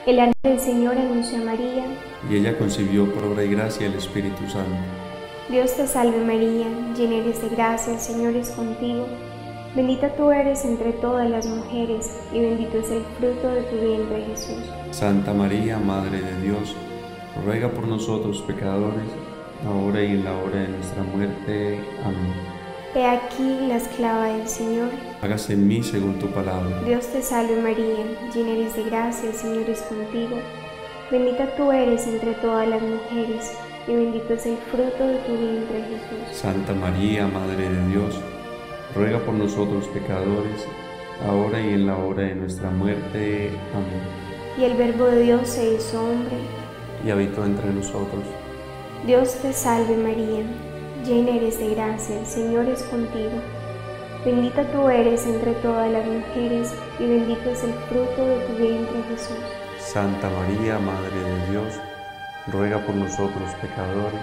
El ángel del Señor anunció a María. Y ella concibió por obra y gracia del Espíritu Santo. Dios te salve María, llena eres de gracia, el Señor es contigo. Bendita tú eres entre todas las mujeres, y bendito es el fruto de tu vientre Jesús. Santa María, Madre de Dios, ruega por nosotros pecadores, ahora y en la hora de nuestra muerte. Amén. He aquí la esclava del Señor. Hágase en mí según tu palabra. Dios te salve María, llena eres de gracia, el Señor es contigo. Bendita tú eres entre todas las mujeres, y bendito es el fruto de tu vientre Jesús. Santa María, Madre de Dios, ruega por nosotros pecadores, ahora y en la hora de nuestra muerte. Amén. Y el Verbo de Dios se hizo hombre. Y habitó entre nosotros. Dios te salve María, llena eres de gracia, el Señor es contigo. Bendita tú eres entre todas las mujeres, y bendito es el fruto de tu vientre Jesús. Santa María, Madre de Dios, ruega por nosotros pecadores,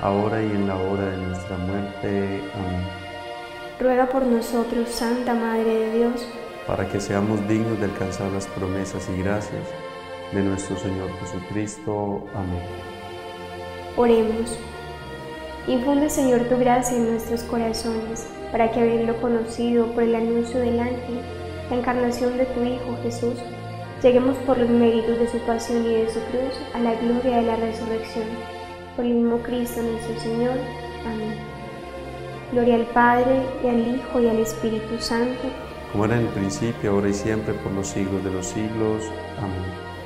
ahora y en la hora de nuestra muerte. Amén. Ruega por nosotros, Santa Madre de Dios, para que seamos dignos de alcanzar las promesas y gracias de nuestro Señor Jesucristo. Amén. Oremos. Infunde, Señor, tu gracia en nuestros corazones, para que, habiendo conocido por el anuncio del ángel la encarnación de tu Hijo Jesús, lleguemos por los méritos de su pasión y de su cruz a la gloria de la resurrección. Por el mismo Cristo nuestro Señor. Amén. Gloria al Padre, y al Hijo, y al Espíritu Santo, como era en el principio, ahora y siempre, por los siglos de los siglos. Amén.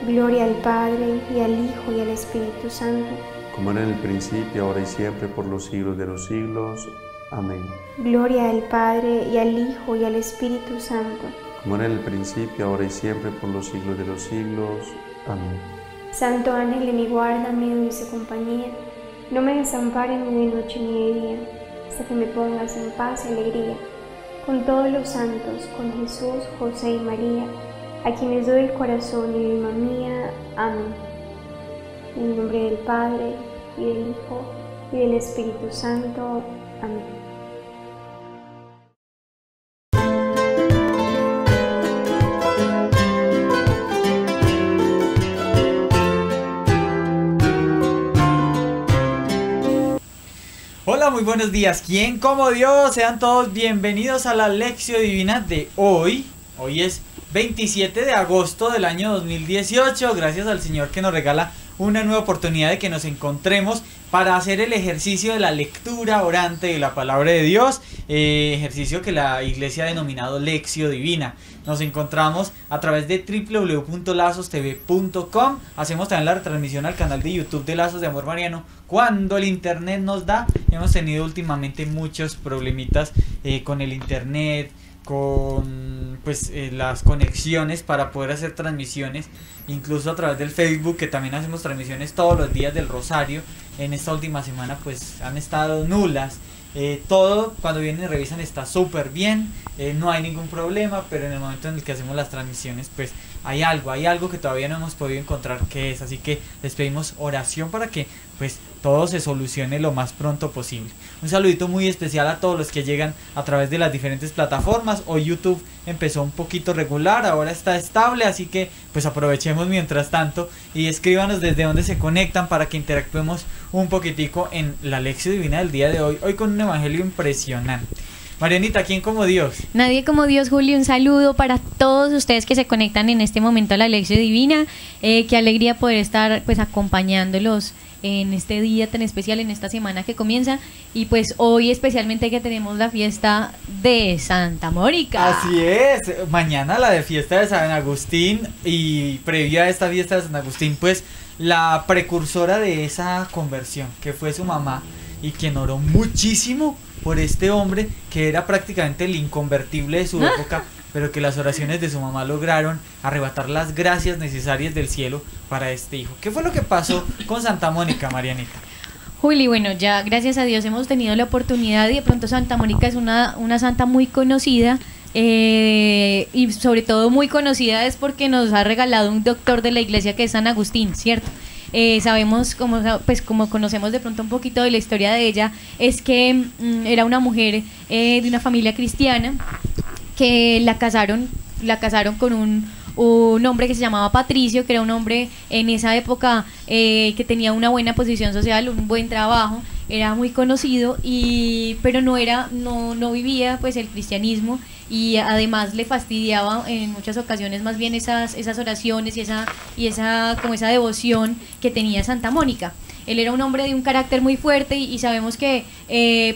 Gloria al Padre, y al Hijo, y al Espíritu Santo, como era en el principio, ahora y siempre, por los siglos de los siglos. Amén. Gloria al Padre, y al Hijo, y al Espíritu Santo, como era en el principio, ahora y siempre, por los siglos de los siglos. Amén. Santo ángel de mi guarda, mi dulce compañía, no me desampares ni de noche ni de día, hasta que me pongas en paz y alegría, con todos los santos, con Jesús, José y María, a quienes doy el corazón y el alma mía. Amén. En el nombre del Padre, y del Hijo, y del Espíritu Santo. Amén. Hola, muy buenos días. ¿Quién como Dios? Sean todos bienvenidos a la Lección Divina de hoy. Hoy es 27 de agosto del año 2018. Gracias al Señor que nos regala una nueva oportunidad de que nos encontremos para hacer el ejercicio de la lectura orante de la palabra de Dios, ejercicio que la iglesia ha denominado Lección Divina. Nos encontramos a través de www.lazostv.com. Hacemos también la retransmisión al canal de YouTube de Lazos de Amor Mariano cuando el internet nos da. Hemos tenido últimamente muchos problemitas con el internet, con las conexiones para poder hacer transmisiones, incluso a través del Facebook, que también hacemos transmisiones todos los días del Rosario. En esta última semana pues han estado nulas. Todo cuando vienen y revisan está súper bien, no hay ningún problema, pero en el momento en el que hacemos las transmisiones pues hay algo que todavía no hemos podido encontrar qué es, así que les pedimos oración para que pues todo se solucione lo más pronto posible. Un saludito muy especial a todos los que llegan a través de las diferentes plataformas. Hoy YouTube empezó un poquito regular, ahora está estable, así que pues aprovechemos mientras tanto y escríbanos desde donde se conectan para que interactuemos un poquitico en la Lección Divina del día de hoy con un evangelio impresionante. Marianita, ¿quién como Dios? Nadie como Dios, Julio. Un saludo para todos ustedes que se conectan en este momento a la Lección Divina. Qué alegría poder estar pues acompañándolos en este día tan especial, en esta semana que comienza, y pues hoy especialmente que tenemos la fiesta de Santa Mónica. Así es, mañana la de fiesta de San Agustín, y previa a esta fiesta de San Agustín pues la precursora de esa conversión, que fue su mamá, y quien oró muchísimo por este hombre que era prácticamente el inconvertible de su época, pero que las oraciones de su mamá lograron arrebatar las gracias necesarias del cielo para este hijo. ¿Qué fue lo que pasó con Santa Mónica, Marianita? Juli, bueno, ya gracias a Dios hemos tenido la oportunidad, y de pronto Santa Mónica es una santa muy conocida, y sobre todo muy conocida es porque nos ha regalado un doctor de la iglesia que es San Agustín, ¿cierto? Sabemos, como conocemos de pronto un poquito de la historia de ella, es que era una mujer de una familia cristiana que la casaron con un hombre que se llamaba Patricio, que era un hombre en esa época que tenía una buena posición social, un buen trabajo, era muy conocido, pero no vivía pues el cristianismo, y además le fastidiaba en muchas ocasiones más bien esas oraciones y esa como esa devoción que tenía Santa Mónica. Él era un hombre de un carácter muy fuerte, y sabemos que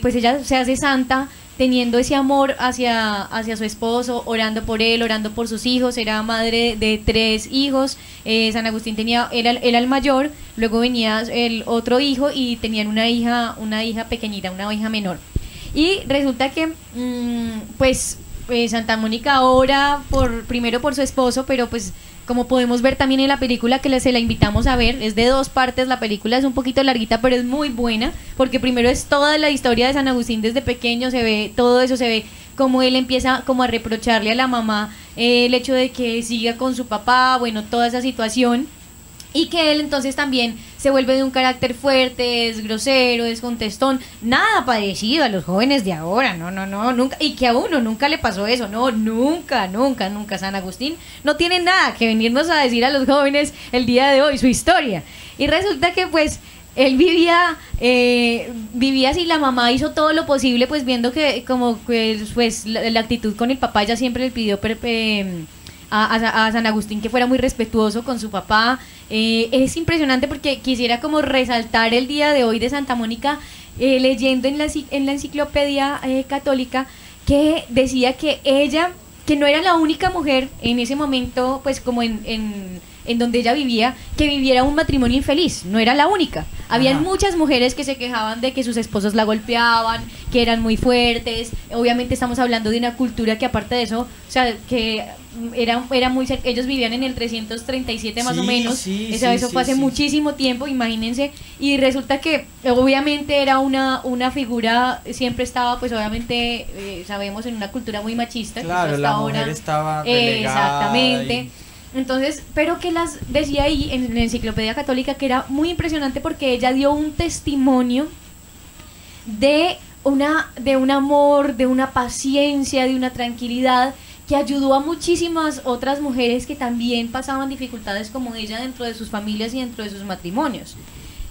pues ella se hace santa teniendo ese amor hacia su esposo, orando por él, orando por sus hijos. Era madre de 3 hijos. San Agustín era el mayor, luego venía el otro hijo y tenían una hija pequeñita, una hija menor. Y resulta que pues Santa Mónica ora primero por su esposo, pero pues como podemos ver también en la película, que se la invitamos a ver, es de 2 partes, la película es un poquito larguita, pero es muy buena, porque primero es toda la historia de San Agustín desde pequeño, se ve todo eso, se ve cómo él empieza como a reprocharle a la mamá el hecho de que siga con su papá, bueno, toda esa situación, y que él entonces también se vuelve de un carácter fuerte, es grosero, es contestón, nada parecido a los jóvenes de ahora, no, nunca, y que a uno nunca le pasó eso, no, nunca, San Agustín no tiene nada que venirnos a decir a los jóvenes el día de hoy, su historia, y resulta que pues él vivía así, la mamá hizo todo lo posible, pues viendo que como que pues la actitud con el papá, ella siempre le pidió a San Agustín que fuera muy respetuoso con su papá. Es impresionante porque quisiera como resaltar el día de hoy de Santa Mónica, leyendo en la enciclopedia católica, que decía que ella, que no era la única mujer en ese momento, pues como en donde ella vivía, que viviera un matrimonio infeliz, no era la única. Habían muchas mujeres que se quejaban de que sus esposos la golpeaban, que eran muy fuertes. Obviamente estamos hablando de una cultura que aparte de eso, o sea, que era muy ellos vivían en el 337 más o menos, eso fue hace muchísimo tiempo, imagínense, y resulta que obviamente era una figura, siempre estaba pues obviamente sabemos en una cultura muy machista, claro, la mujer estaba relegada, exactamente. Entonces, pero que decía ahí en la enciclopedia católica que era muy impresionante porque ella dio un testimonio de un amor, de una paciencia, de una tranquilidad, que ayudó a muchísimas otras mujeres que también pasaban dificultades como ella dentro de sus familias y dentro de sus matrimonios,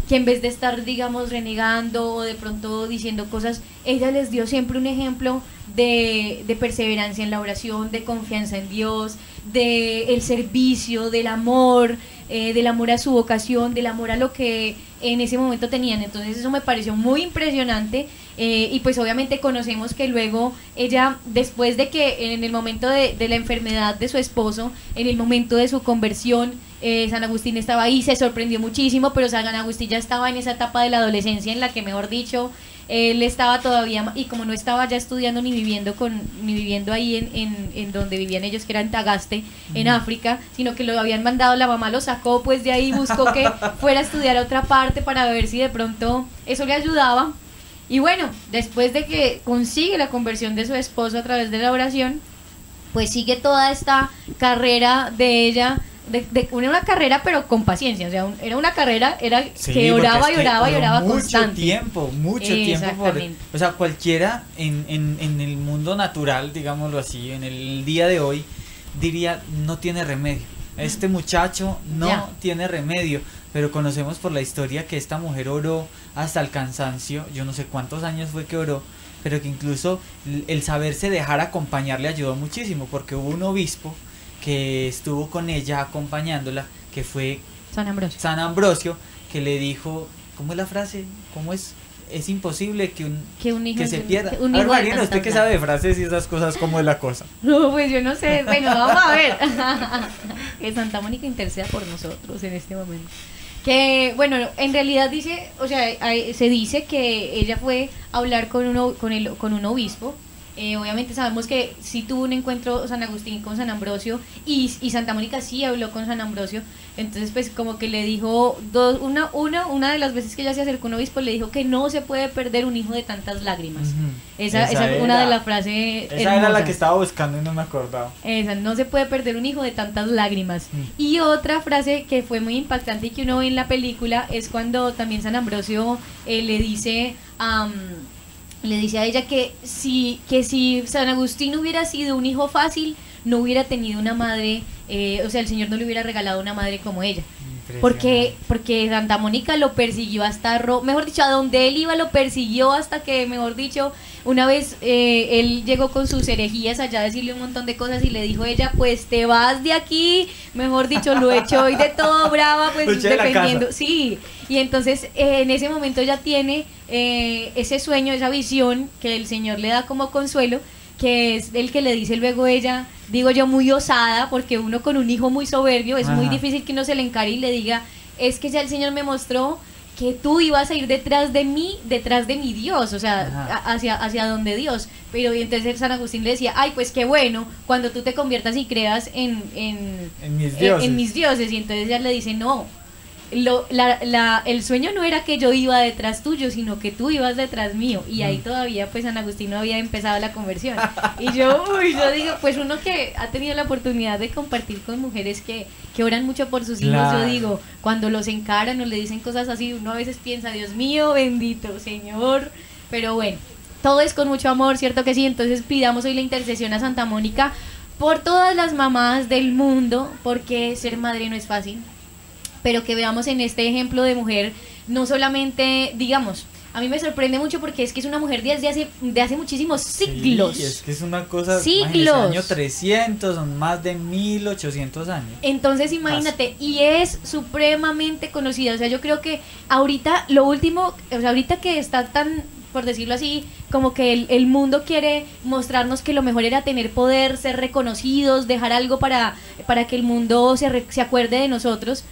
que en vez de estar, digamos, renegando o de pronto diciendo cosas, ella les dio siempre un ejemplo de perseverancia en la oración, de confianza en Dios, del servicio, del amor a su vocación, del amor a lo que en ese momento tenían. Entonces eso me pareció muy impresionante, y pues obviamente conocemos que luego ella, después de que en el momento de la enfermedad de su esposo, en el momento de su conversión, San Agustín estaba ahí, se sorprendió muchísimo, pero San Agustín ya estaba en esa etapa de la adolescencia en la que, mejor dicho, él estaba todavía, y como no estaba ya estudiando ni viviendo ahí en donde vivían ellos, que era en Tagaste, en África, sino que lo habían mandado, la mamá lo sacó pues de ahí, buscó que fuera a estudiar a otra parte para ver si de pronto eso le ayudaba. Y bueno, después de que consigue la conversión de su esposo a través de la oración, pues sigue toda esta carrera de ella, una carrera pero con paciencia, o sea, era una carrera que oraba y oraba constante. Mucho tiempo. O sea, cualquiera en el mundo natural, digámoslo así, en el día de hoy, diría, no tiene remedio. Este muchacho no tiene remedio. Pero conocemos por la historia que esta mujer oró hasta el cansancio, yo no sé cuántos años fue que oró, pero que incluso el saberse dejar acompañar le ayudó muchísimo, porque hubo un obispo que estuvo con ella acompañándola, que fue San Ambrosio, que le dijo, ¿cómo es la frase? ¿Cómo es? Es imposible que un hijo se pierda. A ver, Marina, ¿usted qué sabe de frases y esas cosas? ¿Cómo es la cosa? No, pues yo no sé. Bueno, vamos a ver. Que Santa Mónica interceda por nosotros en este momento. Que, bueno, en realidad dice, o sea, se dice que ella fue a hablar con un obispo. Obviamente sabemos que sí tuvo un encuentro San Agustín con San Ambrosio, y Santa Mónica sí habló con San Ambrosio. Entonces pues como que le dijo una de las veces que ella se acercó a un obispo, le dijo que no se puede perder un hijo de tantas lágrimas. Esa es una de las frases esa era la que estaba buscando y no me acordaba. Esa, no se puede perder un hijo de tantas lágrimas. Y otra frase que fue muy impactante y que uno ve en la película es cuando también San Ambrosio le dice a ella que si San Agustín hubiera sido un hijo fácil, no hubiera tenido una madre o sea, el Señor no le hubiera regalado una madre como ella. Porque Santa Mónica lo persiguió hasta mejor dicho, a donde él iba lo persiguió hasta que, mejor dicho, una vez él llegó con sus herejías allá a decirle un montón de cosas y le dijo ella, pues te vas de aquí, mejor dicho, lo echó y de todo brava, pues defendiendo, sí, y entonces en ese momento ella tiene ese sueño, esa visión que el Señor le da como consuelo, que es el que le dice luego ella, digo yo, muy osada, porque uno con un hijo muy soberbio es muy difícil que uno se le encare y le diga, es que ya el Señor me mostró que tú ibas a ir detrás de mí, detrás de mi Dios, o sea, hacia donde Dios. Pero y entonces San Agustín le decía, ay, pues qué bueno, cuando tú te conviertas y creas en mis dioses. Y entonces ella le dice, no, el sueño no era que yo iba detrás tuyo, sino que tú ibas detrás mío. Y ahí todavía pues San Agustín no había empezado la conversión. Y yo digo, pues uno que ha tenido la oportunidad de compartir con mujeres que oran mucho por sus hijos, yo digo, cuando los encaran o le dicen cosas así, uno a veces piensa, Dios mío, bendito Señor. Pero bueno, todo es con mucho amor, ¿cierto que sí? Entonces pidamos hoy la intercesión a Santa Mónica por todas las mamás del mundo, porque ser madre no es fácil, pero que veamos en este ejemplo de mujer, no solamente, digamos, a mí me sorprende mucho porque es que es una mujer de hace muchísimos siglos. Sí, es que es una cosa, siglos. Año 300, son más de 1800 años. Entonces imagínate, y es supremamente conocida, o sea, yo creo que ahorita, lo último, o sea, ahorita que está tan, por decirlo así, como que el mundo quiere mostrarnos que lo mejor era tener poder, ser reconocidos, dejar algo para que el mundo se acuerde de nosotros.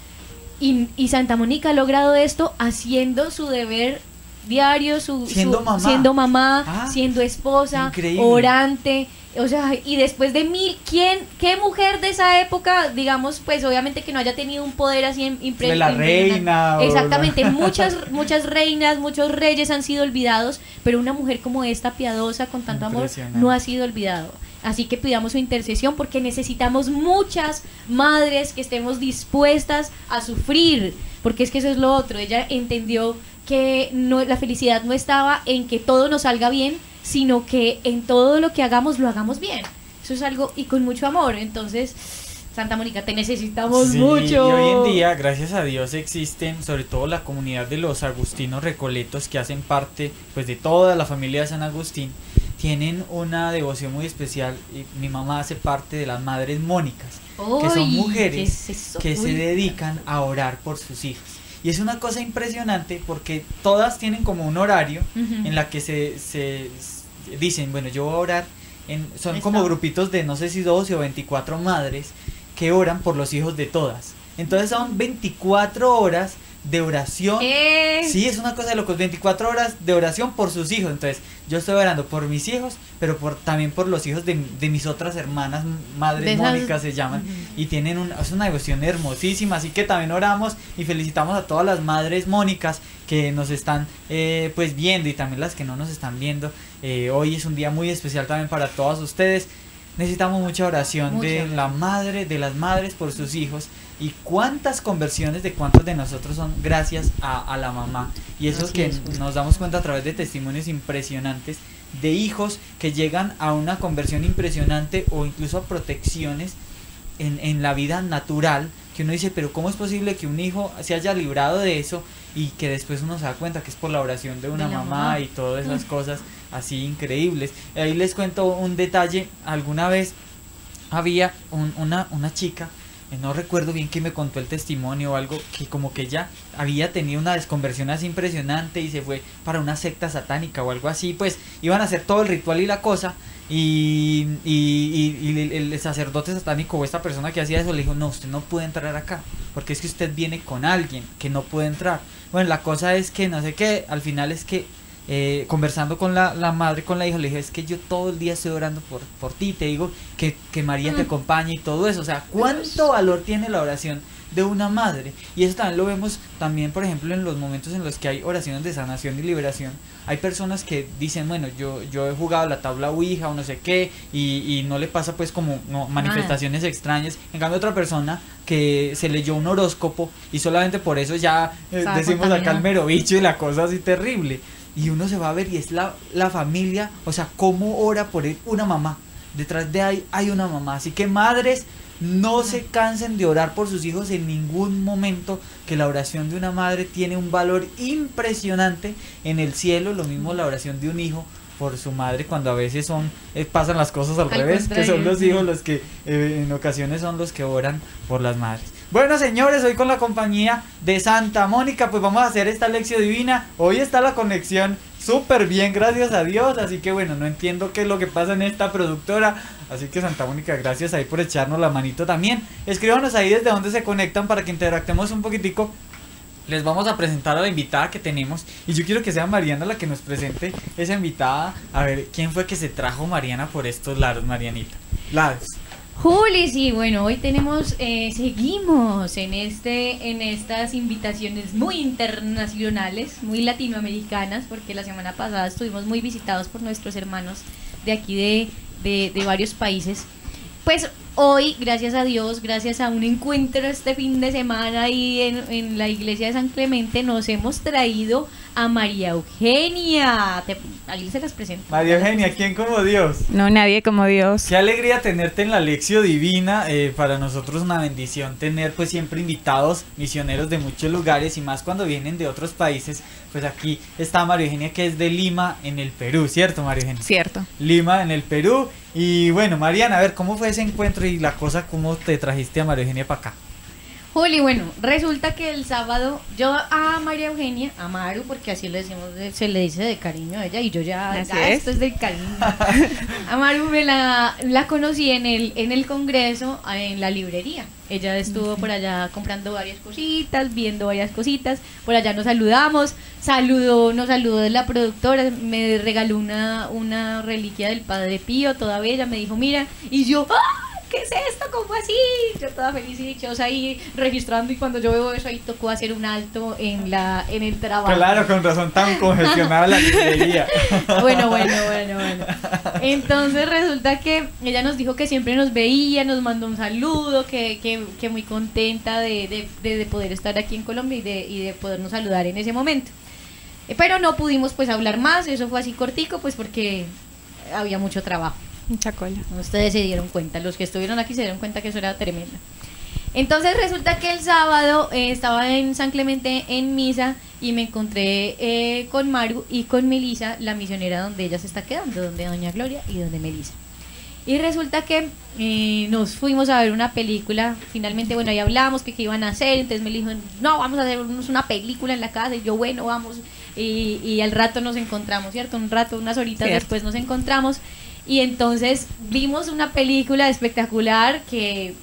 Y Santa Mónica ha logrado esto haciendo su deber diario, siendo mamá, siendo esposa, increíble, orante, o sea, y después de ¿qué mujer de esa época, digamos, pues obviamente que no haya tenido un poder así impresionante? La reina. Exactamente, muchas reinas, muchos reyes han sido olvidados, pero una mujer como esta, piadosa, con tanto amor, no ha sido olvidado. Así que pidamos su intercesión porque necesitamos muchas madres que estemos dispuestas a sufrir, porque es que eso es lo otro. Ella entendió que la felicidad no estaba en que todo nos salga bien, sino que en todo lo que hagamos lo hagamos bien. Eso es algo y con mucho amor. Entonces, Santa Mónica, te necesitamos mucho. Y hoy en día, gracias a Dios, existen sobre todo la comunidad de los agustinos recoletos que hacen parte pues de toda la familia de San Agustín. Tienen una devoción muy especial y mi mamá hace parte de las Madres Mónicas, que son mujeres que se dedican a orar por sus hijos. Y es una cosa impresionante porque todas tienen como un horario en la que se dicen, bueno, yo voy a orar, son como grupitos de no sé si 12 o 24 madres que oran por los hijos de todas. Entonces son 24 horas de oración. Sí, es una cosa de locos, 24 horas de oración por sus hijos. Entonces yo estoy orando por mis hijos, pero también por los hijos de mis otras hermanas, Madres Mónicas se llaman, y tienen es una devoción hermosísima. Así que también oramos y felicitamos a todas las Madres Mónicas que nos están pues viendo, y también las que no nos están viendo. Hoy es un día muy especial también para todas ustedes. Necesitamos mucha oración de las madres por sus hijos. Y cuántas conversiones de cuántos de nosotros son gracias a la mamá. Y eso es que nos damos cuenta a través de testimonios impresionantes de hijos que llegan a una conversión impresionante o incluso a protecciones en la vida natural, que uno dice, pero ¿cómo es posible que un hijo se haya librado de eso? Y que después uno se da cuenta que es por la oración de una mamá y todas esas cosas así increíbles. Ahí les cuento un detalle. Alguna vez había una chica, no recuerdo bien, que me contó el testimonio o algo, que como que ella había tenido una desconversión así impresionante y se fue para una secta satánica o algo así. Pues iban a hacer todo el ritual y la cosa, y el sacerdote satánico o esta persona que hacía eso le dijo, no, usted no puede entrar acá porque es que usted viene con alguien que no puede entrar. Bueno, la cosa es que no sé qué, al final es que conversando con la madre, con la hija, le dije, es que yo todo el día estoy orando por ti, te digo que María te acompañe y todo eso. O sea, ¿cuánto valor tiene la oración de una madre? Y eso también lo vemos también, por ejemplo, en los momentos en los que hay oraciones de sanación y liberación. Hay personas que dicen, bueno, yo he jugado la tabla ouija o no sé qué, y no le pasa pues como manifestaciones extrañas. En cambio, otra persona que se leyó un horóscopo y solamente por eso ya decimos acá el mero bicho y la cosa así terrible. Y uno se va a ver y es la familia, o sea, cómo ora por él una mamá. Detrás de ahí hay una mamá. Así que madres, no se cansen de orar por sus hijos en ningún momento, que la oración de una madre tiene un valor impresionante en el cielo, lo mismo la oración de un hijo por su madre, cuando a veces pasan las cosas al revés, que son los hijos los que en ocasiones son los que oran por las madres. Bueno, señores, hoy con la compañía de Santa Mónica, pues vamos a hacer esta lección divina. Hoy está la conexión súper bien, gracias a Dios, así que bueno, no entiendo qué es lo que pasa en esta productora, así que Santa Mónica, gracias ahí por echarnos la manito también. Escríbanos ahí desde donde se conectan para que interactuemos un poquitico. Les vamos a presentar a la invitada que tenemos y yo quiero que sea Mariana la que nos presente esa invitada. A ver, ¿quién fue que se trajo Mariana por estos lados, Marianita? Lados. Juli, sí, bueno, hoy tenemos, seguimos en estas invitaciones muy internacionales, muy latinoamericanas, porque la semana pasada estuvimos muy visitados por nuestros hermanos de aquí de varios países. Pues hoy, gracias a Dios, gracias a un encuentro este fin de semana ahí en la iglesia de San Clemente, nos hemos traído a María Eugenia. Ahí se las presento. María Eugenia, ¿quién como Dios? No, nadie como Dios. Qué alegría tenerte en la Lección Divina. Para nosotros una bendición tener pues siempre invitados misioneros de muchos lugares y más cuando vienen de otros países. Pues aquí está María Eugenia, que es de Lima, en el Perú, ¿cierto, María Eugenia? Cierto. Lima, en el Perú. Y bueno, Mariana, a ver, ¿cómo fue ese encuentro y la cosa, cómo te trajiste a María Eugenia para acá? Juli, bueno, resulta que el sábado yo a María Eugenia, a Maru, porque así le decimos, se le dice de cariño a ella, y yo ya esto es de cariño. A Maru me la conocí en el congreso, en la librería. Ella estuvo por allá comprando varias cositas, viendo varias cositas, por allá nos saludamos, nos saludó de la productora, me regaló una reliquia del Padre Pío, toda bella, me dijo, mira, y yo, ¡ah! ¿Qué es esto? ¿Cómo así? Yo toda feliz y dichosa ahí registrando, y cuando yo veo eso ahí tocó hacer un alto en el trabajo. Claro, con razón tan congestionada la librería. Bueno. Entonces resulta que ella nos dijo que siempre nos veía, nos mandó un saludo, que muy contenta de poder estar aquí en Colombia y de podernos saludar en ese momento. Pero no pudimos pues hablar más, eso fue así cortico pues porque había mucho trabajo. Mucha cola. Ustedes se dieron cuenta, los que estuvieron aquí se dieron cuenta que eso era tremendo. Entonces resulta que el sábado estaba en San Clemente en misa y me encontré con Maru y con Melisa, la misionera donde ella se está quedando, donde Doña Gloria y donde Melisa. Y resulta que nos fuimos a ver una película. Finalmente, bueno, ahí hablamos que qué iban a hacer. Entonces me dijo, no, vamos a hacer una película en la casa. Y yo, bueno, vamos. Y al rato nos encontramos, ¿cierto? Unas horitas después nos encontramos. Y entonces vimos una película espectacular que...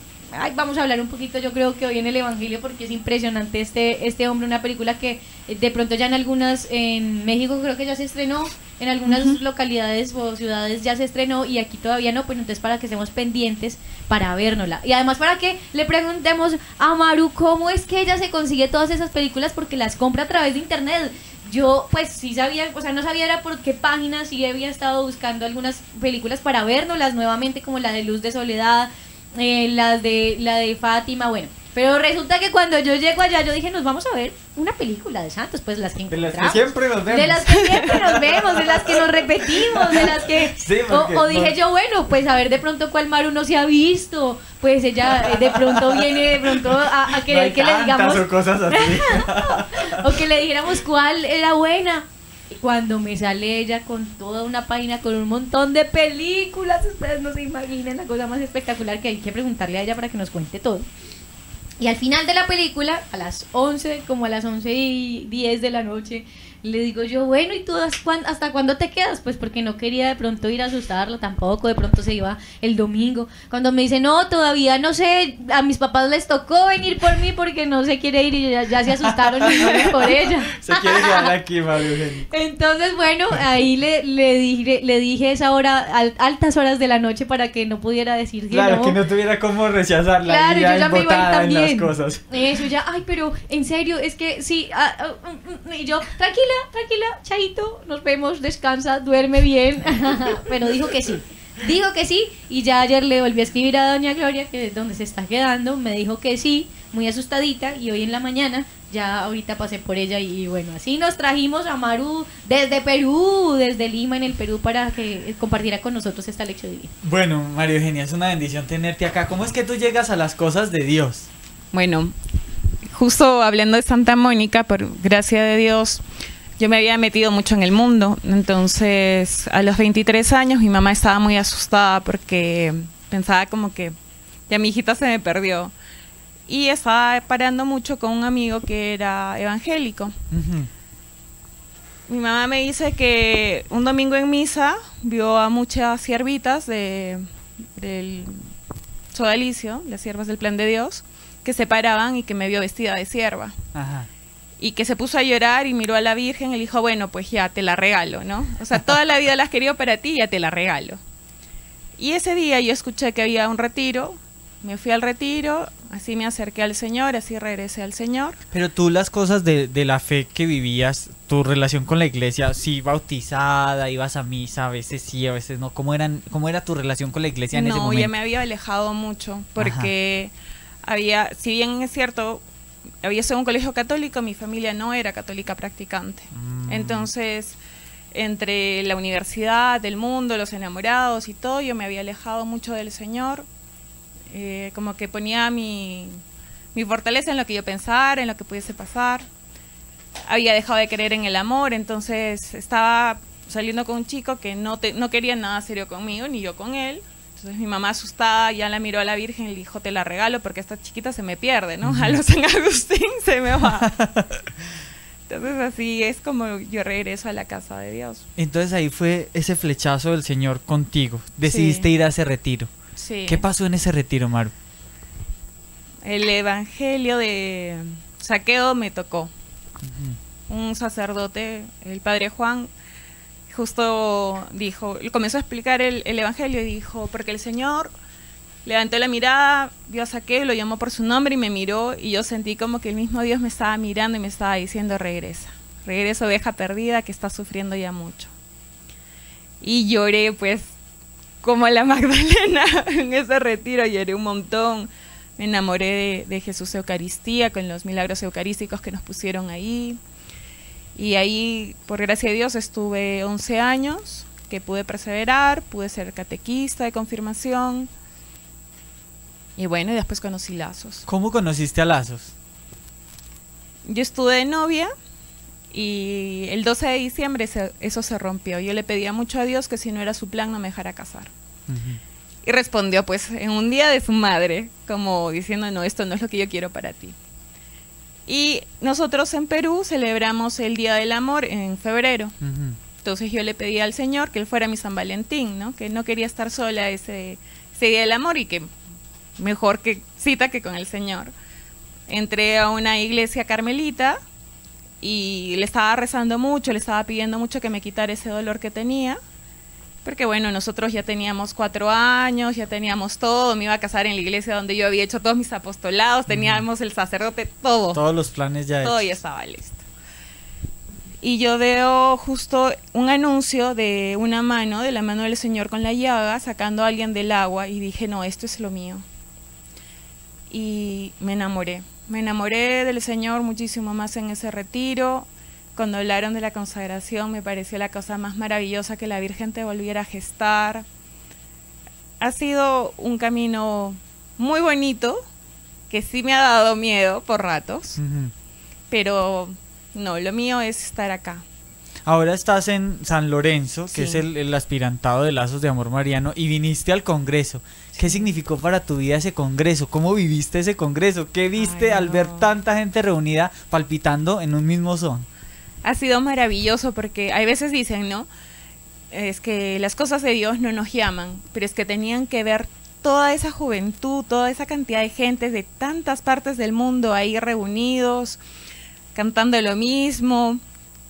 vamos a hablar un poquito, yo creo que hoy en el Evangelio, porque es impresionante este hombre, una película que de pronto ya en México creo que ya se estrenó, en algunas localidades o ciudades ya se estrenó y aquí todavía no, pues entonces para que estemos pendientes para vernosla. Y además para que le preguntemos a Maru cómo es que ella se consigue todas esas películas, porque las compra a través de internet. Yo pues sí sabía, o sea, no sabía era por qué páginas, sí había estado buscando algunas películas para vernoslas nuevamente, como la de Luz de Soledad, la de Fátima, bueno. Pero resulta que cuando yo llego allá, yo dije, nos vamos a ver una película de santos, pues las que encontramos. De las que siempre nos vemos. De las que siempre nos vemos, de las que nos repetimos, de las que... Sí, o dije yo, bueno, pues a ver de pronto cuál Maru no se ha visto. Pues ella de pronto viene a querer que le digamos... o cosas así. O que le dijéramos cuál era buena. Y cuando me sale ella con toda una página, con un montón de películas, ustedes no se imaginan la cosa más espectacular, que hay que preguntarle a ella para que nos cuente todo. Y al final de la película, a las 11:10 de la noche, le digo yo, bueno, ¿y tú hasta cuándo te quedas? Pues porque no quería de pronto ir a asustarla tampoco, de pronto se iba el domingo. Cuando me dice, no, todavía no sé, a mis papás les tocó venir por mí porque no se quiere ir y ya se asustaron y no por ella. Se quiere quedar aquí, María Eugenia. Entonces, bueno, ahí le dije esa hora, altas horas de la noche, para que no pudiera decir que claro, no. que no tuviera cómo rechazarla. Claro, yo ya me iba a ir también. En las cosas. Eso ya, pero en serio, es que sí, y yo, tranquila, chaito, nos vemos, descansa, duerme bien. Pero dijo que sí. Dijo que sí, y ya ayer le volví a escribir a doña Gloria, que es donde se está quedando, me dijo que sí, muy asustadita, y hoy en la mañana, ya ahorita pasé por ella, y bueno, así nos trajimos a Maru desde Perú, desde Lima, en el Perú, para que compartiera con nosotros esta lección divina. Bueno, María Eugenia, es una bendición tenerte acá. ¿Cómo es que tú llegas a las cosas de Dios? Bueno, justo hablando de Santa Mónica, por gracia de Dios, yo me había metido mucho en el mundo. Entonces, a los 23 años, mi mamá estaba muy asustada porque pensaba como que ya mi hijita se me perdió. Y estaba parando mucho con un amigo que era evangélico. Mi mamá me dice que un domingo en misa vio a muchas siervitas del sodalicio, las siervas del Plan de Dios, que se paraban y que me vio vestida de sierva. Ajá. Y que se puso a llorar y miró a la Virgen y le dijo, bueno, pues ya te la regalo, ¿no? O sea, toda la vida la has querido para ti, ya te la regalo. Y ese día yo escuché que había un retiro, me fui al retiro, así me acerqué al Señor, así regresé al Señor. Pero tú las cosas de la fe que vivías, tu relación con la iglesia, sí, bautizada, ibas a misa, a veces sí, a veces no. ¿Cómo era tu relación con la iglesia en ese momento? No, ya me había alejado mucho, porque había, si bien es cierto, había sido un colegio católico, mi familia no era católica practicante. Entonces, entre la universidad, el mundo, los enamorados y todo, yo me había alejado mucho del Señor. Como que ponía mi fortaleza en lo que yo pensara, en lo que pudiese pasar. Había dejado de creer en el amor, entonces estaba saliendo con un chico que no quería nada serio conmigo, ni yo con él. Entonces mi mamá asustada ya la miró a la Virgen y le dijo, te la regalo porque esta chiquita se me pierde, ¿no? A los San Agustín se me va. Entonces así es como yo regreso a la casa de Dios. Entonces ahí fue ese flechazo del Señor contigo. Decidiste ir a ese retiro. Sí. ¿Qué pasó en ese retiro, Maru? El evangelio de Zaqueo me tocó. Un sacerdote, el padre Juan, justo dijo, comenzó a explicar el evangelio y dijo, porque el Señor levantó la mirada, vio a Zaqueo, lo llamó por su nombre y me miró, y yo sentí como que el mismo Dios me estaba mirando y me estaba diciendo, regresa, oveja perdida que está sufriendo ya mucho. Y lloré pues como la Magdalena en ese retiro, lloré un montón, me enamoré de Jesús Eucaristía, con los milagros eucarísticos que nos pusieron ahí. Y ahí, por gracia de Dios, estuve 11 años, que pude perseverar, pude ser catequista de confirmación. Y bueno, y después conocí Lazos. ¿Cómo conociste a Lazos? Yo estuve de novia y el 12 de diciembre eso se rompió. Yo le pedía mucho a Dios que si no era su plan no me dejara casar. Y respondió pues en un día de su madre, como diciendo, no, esto no es lo que yo quiero para ti. Y nosotros en Perú celebramos el Día del Amor en febrero. Entonces yo le pedí al Señor que él fuera mi San Valentín, ¿no? Que no quería estar sola ese Día del Amor y que mejor que cita que con el Señor. Entré a una iglesia carmelita y le estaba rezando mucho, le estaba pidiendo mucho que me quitara ese dolor que tenía. Porque bueno, nosotros ya teníamos 4 años, ya teníamos todo, me iba a casar en la iglesia donde yo había hecho todos mis apostolados, teníamos el sacerdote, todo. Todos los planes ya todo hechos. Ya estaba listo. Y yo veo justo un anuncio de una mano, de la mano del Señor con la llaga, sacando a alguien del agua, y dije, no, esto es lo mío. Y me enamoré del Señor muchísimo más en ese retiro. Cuando hablaron de la consagración me pareció la cosa más maravillosa, que la Virgen te volviera a gestar. Ha sido un camino muy bonito, que sí me ha dado miedo por ratos, pero no, lo mío es estar acá. Ahora estás en San Lorenzo, que Sí. es el aspirantado de Lazos de Amor Mariano, y viniste al Congreso. ¿Qué significó para tu vida ese Congreso? ¿Cómo viviste ese Congreso? ¿Qué viste al ver tanta gente reunida palpitando en un mismo son? Ha sido maravilloso porque hay veces dicen, ¿no? Es que las cosas de Dios no nos llaman, pero es que tenían que ver toda esa juventud, toda esa cantidad de gente de tantas partes del mundo ahí reunidos, cantando lo mismo,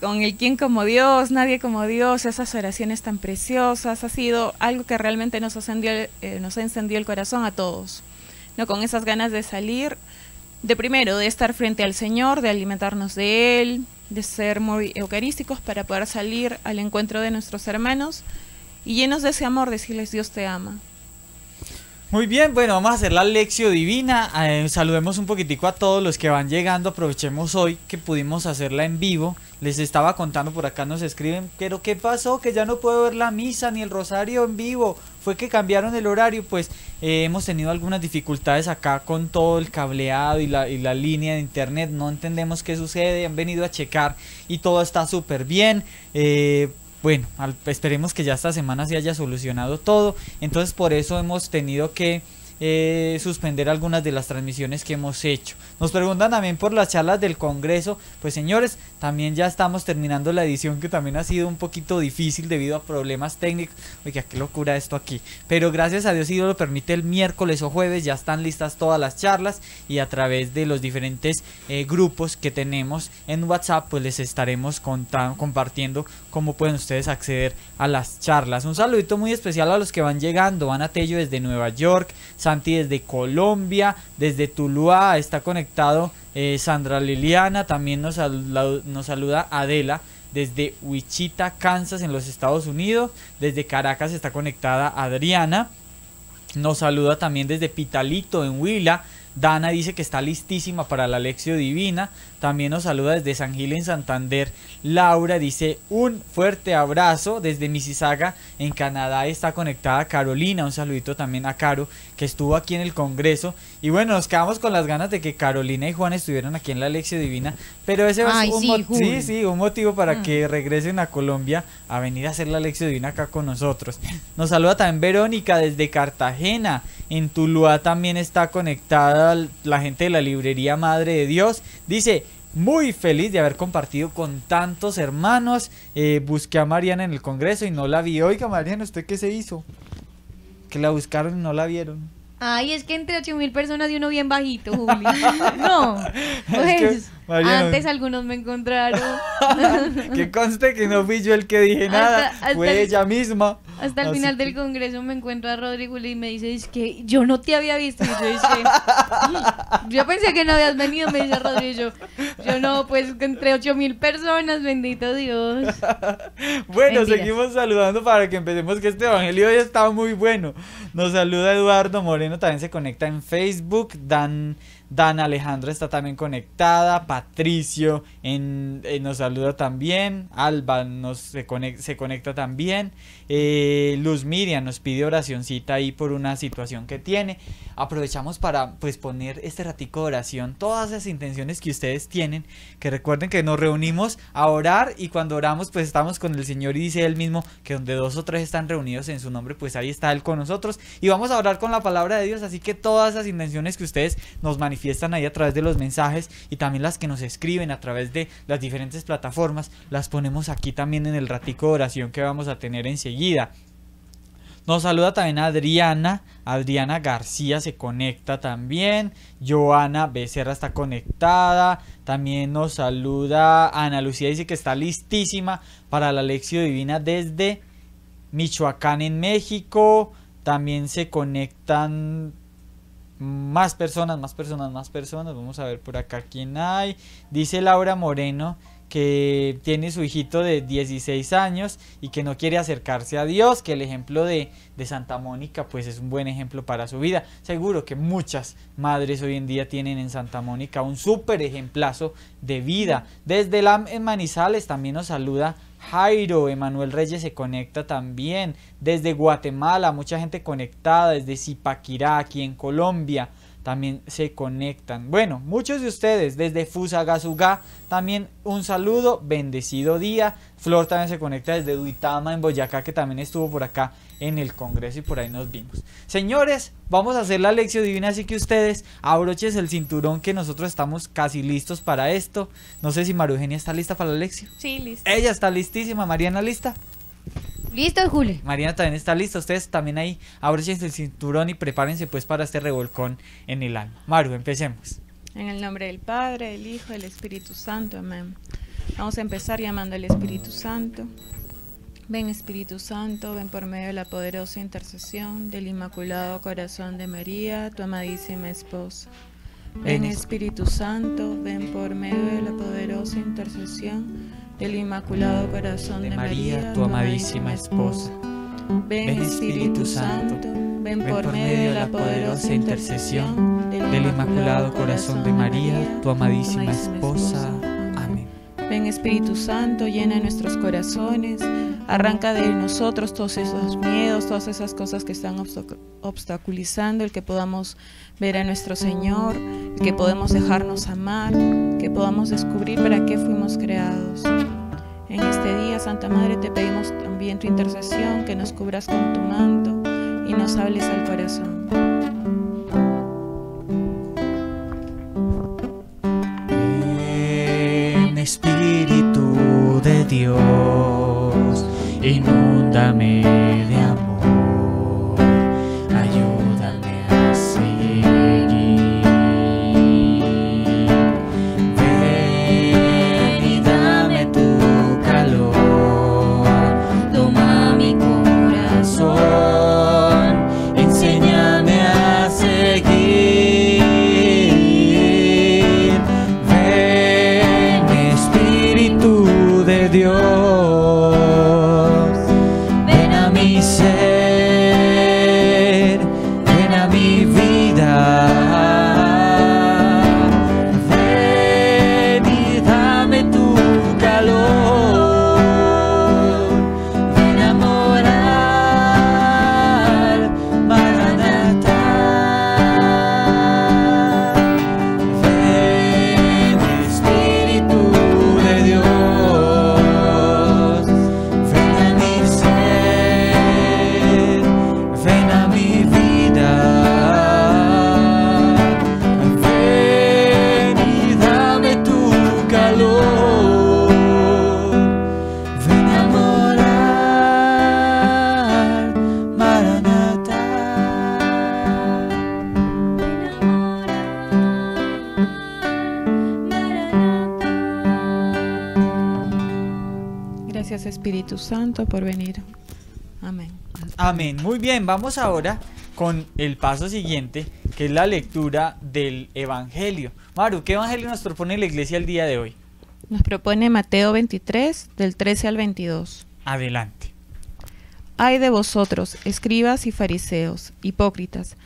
con el quién como Dios, nadie como Dios, esas oraciones tan preciosas. Ha sido algo que realmente nos ha encendido el corazón a todos, ¿no? Con esas ganas de salir, de primero, de estar frente al Señor, de alimentarnos de Él, de ser muy eucarísticos para poder salir al encuentro de nuestros hermanos, y llenos de ese amor decirles Dios te ama. Muy bien, bueno, vamos a hacer la lección divina. Saludemos un poquitico a todos los que van llegando. Aprovechemos hoy que pudimos hacerla en vivo. Les estaba contando, por acá nos escriben, pero ¿qué pasó? Que ya no puedo ver la misa ni el rosario en vivo. Fue que cambiaron el horario. Pues hemos tenido algunas dificultades acá con todo el cableado y la línea de internet. No entendemos qué sucede. Han venido a checar y todo está súper bien. Bueno, esperemos que ya esta semana se haya solucionado todo. Entonces por eso hemos tenido que suspender algunas de las transmisiones que hemos hecho. Nos preguntan también por las charlas del Congreso. Pues señores, también ya estamos terminando la edición, que también ha sido un poquito difícil debido a problemas técnicos. Oiga, qué locura esto aquí. Pero gracias a Dios, si Dios lo permite, el miércoles o jueves ya están listas todas las charlas, y a través de los diferentes grupos que tenemos en WhatsApp, pues les estaremos compartiendo cómo pueden ustedes acceder a las charlas. Un saludito muy especial a los que van llegando. Ana Tello desde Nueva York, Santi desde Colombia, desde Tuluá está conectado Sandra Liliana, también nos saluda Adela desde Wichita, Kansas, en los Estados Unidos. Desde Caracas está conectada Adriana, nos saluda también desde Pitalito en Huila. Dana dice que está listísima para la lección divina. También nos saluda desde San Gil en Santander Laura, dice un fuerte abrazo. Desde Mississauga en Canadá está conectada Carolina, un saludito también a Caro, que estuvo aquí en el Congreso. Y bueno, nos quedamos con las ganas de que Carolina y Juan estuvieran aquí en la lección divina, pero ese va a ser un motivo para que regresen a Colombia a venir a hacer la lección divina acá con nosotros. Nos saluda también Verónica desde Cartagena. En Tuluá también está conectada la gente de la librería Madre de Dios. Dice: muy feliz de haber compartido con tantos hermanos. Busqué a Mariana en el Congreso y no la vi. Oiga, Mariana, ¿usted qué se hizo? Que la buscaron y no la vieron. Ay, es que entre 8.000 personas y uno bien bajito, Juli. No, pues es que, Mariana, antes algunos me encontraron. Que conste que no fui yo el que dije nada, fue ella misma. Hasta el final del Congreso me encuentro a Rodrigo y me dice: es que yo no te había visto. Y yo dije: yo pensé que no habías venido. Me dice Rodrigo: yo no, pues entre 8.000 personas, bendito Dios. Bueno, Mentiras. seguimos saludando para que empecemos, que este evangelio hoy está muy bueno. Nos saluda Eduardo Moreno, también se conecta en Facebook. Dan Alejandra está también conectada. Patricio nos saluda también. Alba se conecta también. Luz Miriam nos pide oracioncita ahí por una situación que tiene. Aprovechamos para pues poner este ratico de oración, todas esas intenciones que ustedes tienen, que recuerden que nos reunimos a orar, y cuando oramos pues estamos con el Señor, y dice Él mismo que donde 2 o 3 están reunidos en su nombre, pues ahí está Él con nosotros, y vamos a orar con la palabra de Dios. Así que todas esas intenciones que ustedes nos manifiestan ahí a través de los mensajes, y también las que nos escriben a través de las diferentes plataformas, las ponemos aquí también en el ratico de oración que vamos a tener enseguida. Nos saluda también Adriana García se conecta también. Joana Becerra está conectada. También nos saluda Ana Lucía, dice que está listísima para la lección divina desde Michoacán en México. También se conectan más personas. Vamos a ver por acá quién hay. Dice Laura Moreno que tiene su hijito de 16 años y que no quiere acercarse a Dios, que el ejemplo de Santa Mónica pues es un buen ejemplo para su vida. Seguro que muchas madres hoy en día tienen en Santa Mónica un súper ejemplazo de vida. Desde en Manizales también nos saluda Jairo. Emanuel Reyes se conecta también. Desde Guatemala, mucha gente conectada. Desde Zipaquirá, aquí en Colombia, también se conectan. Bueno, muchos de ustedes desde Fusagasugá, también un saludo, bendecido día. Flor también se conecta desde Duitama en Boyacá, que también estuvo por acá en el Congreso y por ahí nos vimos. Señores, vamos a hacer la lección divina, así que ustedes abróchense el cinturón, que nosotros estamos casi listos para esto. No sé si María Eugenia está lista para la lección. Sí, listo. Ella está listísima. Mariana, ¿lista? Listo, Juli. Mariana también está lista. Ustedes también ahí abróchense el cinturón y prepárense pues para este revolcón en el alma. Maru, empecemos. En el nombre del Padre, del Hijo, del Espíritu Santo. Amén. Vamos a empezar llamando al Espíritu Santo. Ven, Espíritu Santo, ven por medio de la poderosa intercesión del Inmaculado Corazón de María, tu amadísima esposa. Ven, Espíritu Santo, ven por medio de la poderosa intercesión del Inmaculado Corazón de María, tu amadísima esposa. Ven Espíritu Santo, ven por medio de la poderosa intercesión del Inmaculado Corazón de María, tu amadísima esposa. Amén. Ven Espíritu Santo, llena nuestros corazones, arranca de nosotros todos esos miedos, todas esas cosas que están obstaculizando el que podamos ver a nuestro Señor, el que podamos dejarnos amar, que podamos descubrir para qué fuimos creados. En este día, Santa Madre, te pedimos también tu intercesión, que nos cubras con tu manto y nos hables al corazón. Ven, Espíritu de Dios, inúndame de amor, ayúdame a seguir. Ven y dame tu calor, toma mi corazón, enséñame a seguir. Ven, Espíritu de Dios, ven a mi ser, ven a mi vida. Ven y dame tu calor, ven a morar, Maranatha. Ven, Espíritu de Dios, ven a mi ser, ven a mi vida. Ven y dame tu calor, ven a morar, Maranatha. Gracias Espíritu Santo por venir. Amén. Amén. Muy bien, vamos ahora con el paso siguiente, que es la lectura del Evangelio. Maru, ¿qué Evangelio nos propone la iglesia el día de hoy? Nos propone Mateo 23, del 13 al 22. Adelante. Ay de vosotros, escribas y fariseos, hipócritas,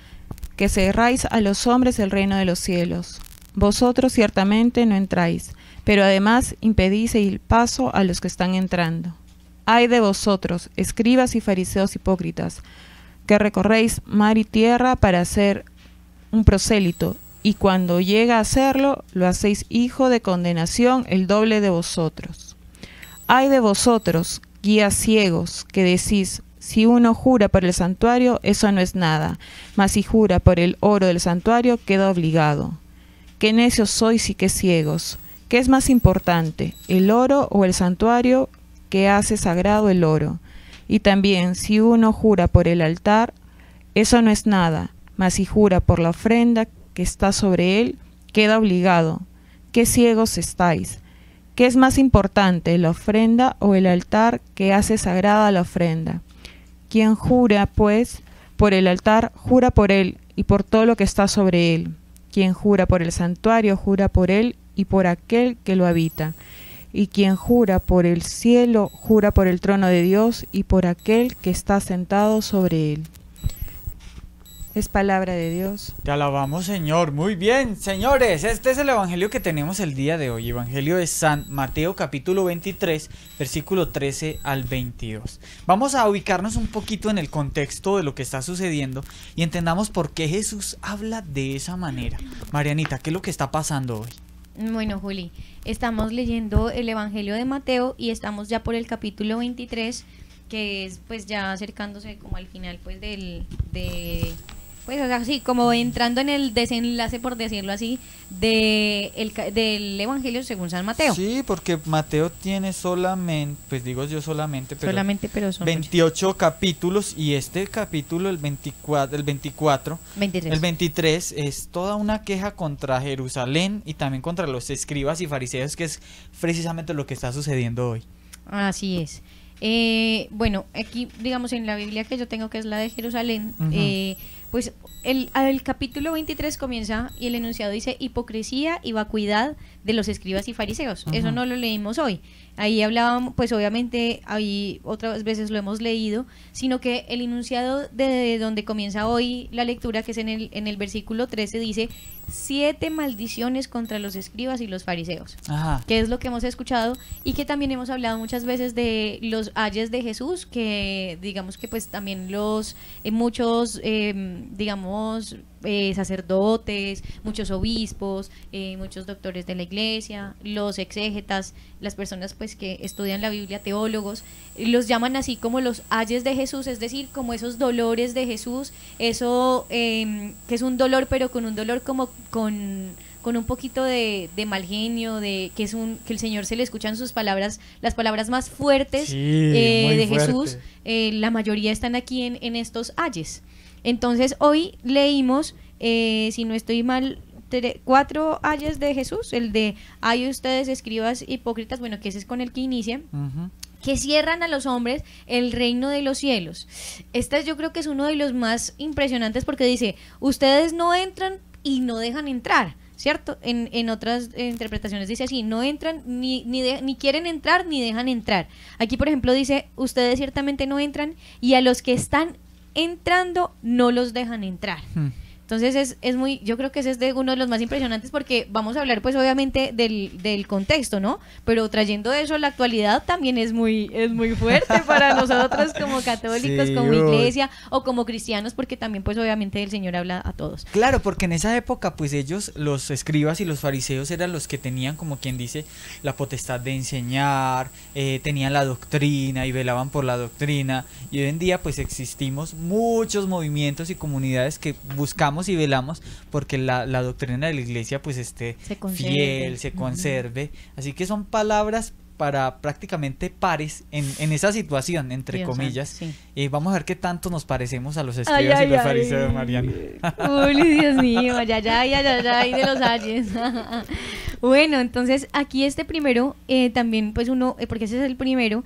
que cerráis a los hombres el reino de los cielos. Vosotros ciertamente no entráis, pero además impedís el paso a los que están entrando. Ay de vosotros, escribas y fariseos hipócritas, que recorréis mar y tierra para hacer un prosélito, y cuando llega a hacerlo, lo hacéis hijo de condenación el doble de vosotros. Ay de vosotros, guías ciegos, que decís, si uno jura por el santuario, eso no es nada, mas si jura por el oro del santuario, queda obligado. Qué necios sois y qué ciegos. ¿Qué es más importante, el oro o el santuario que hace sagrado el oro? Y también, si uno jura por el altar, eso no es nada, mas si jura por la ofrenda que está sobre él, queda obligado. ¡Qué ciegos estáis! ¿Qué es más importante, la ofrenda o el altar que hace sagrada la ofrenda? Quien jura, pues, por el altar, jura por él y por todo lo que está sobre él. Quien jura por el santuario, jura por él y por aquel que lo habita. Y quien jura por el cielo, jura por el trono de Dios y por aquel que está sentado sobre él. Es palabra de Dios. Te alabamos, Señor. Muy bien, señores, este es el Evangelio que tenemos el día de hoy. Evangelio de San Mateo, capítulo 23, versículo 13 al 22. Vamos a ubicarnos un poquito en el contexto de lo que está sucediendo y entendamos por qué Jesús habla de esa manera. Marianita, ¿qué es lo que está pasando hoy? Bueno, Juli, estamos leyendo el Evangelio de Mateo y estamos ya por el capítulo 23, que es pues ya acercándose como al final pues pues así como entrando en el desenlace, por decirlo así, del Evangelio según San Mateo. Sí, porque Mateo tiene solamente, pues digo yo solamente, pero son 28 capítulos, y este capítulo, el 23, es toda una queja contra Jerusalén y también contra los escribas y fariseos, que es precisamente lo que está sucediendo hoy. Así es. Bueno, aquí digamos en la Biblia que yo tengo, que es la de Jerusalén, Pues el capítulo 23 comienza y el enunciado dice hipocresía y vacuidad de los escribas y fariseos. Eso no lo leímos hoy. Ahí hablábamos, pues obviamente ahí otras veces lo hemos leído, sino que el enunciado de donde comienza hoy la lectura, que es en el versículo 13, dice 7 maldiciones contra los escribas y los fariseos. Ajá. Que es lo que hemos escuchado y que también hemos hablado muchas veces de los ayes de Jesús, que digamos que pues también los muchos digamos sacerdotes, muchos obispos, muchos doctores de la iglesia, los exégetas, las personas pues que estudian la Biblia, teólogos, los llaman así como los ayes de Jesús, es decir, como esos dolores de Jesús, eso que es un dolor, pero con un dolor como con un poquito de mal genio, de que el Señor se le escuchan sus palabras, las palabras más fuertes de fuerte. Jesús, la mayoría están aquí en estos ayes. Entonces hoy leímos, si no estoy mal, 4 ayes de Jesús, el de ay ustedes escribas hipócritas, bueno, que ese es con el que inicia, que cierran a los hombres el reino de los cielos. Yo creo que es uno de los más impresionantes porque dice, ustedes no entran y no dejan entrar, ¿cierto? En otras interpretaciones dice así, no entran ni quieren entrar ni dejan entrar. Aquí por ejemplo dice, ustedes ciertamente no entran y a los que están entrando no los dejan entrar. Entonces es muy, yo creo que ese es uno de los más impresionantes porque vamos a hablar pues obviamente del contexto, ¿no? Pero trayendo eso a la actualidad también es muy fuerte para nosotros como católicos, sí, como iglesia o como cristianos, porque también pues obviamente el Señor habla a todos. Claro, porque en esa época pues ellos, los escribas y los fariseos eran los que tenían, como quien dice, la potestad de enseñar, tenían la doctrina y velaban por la doctrina, y hoy en día pues existimos muchos movimientos y comunidades que buscamos y velamos porque la doctrina de la iglesia pues esté fiel, se conserve, así que son palabras para prácticamente pares en esa situación, entre comillas. Sí. Vamos a ver qué tanto nos parecemos a los escribas y los fariseos, Mariana. Uy, Dios mío, ay, de los ayes. Bueno, entonces aquí este primero, también pues porque ese es el primero,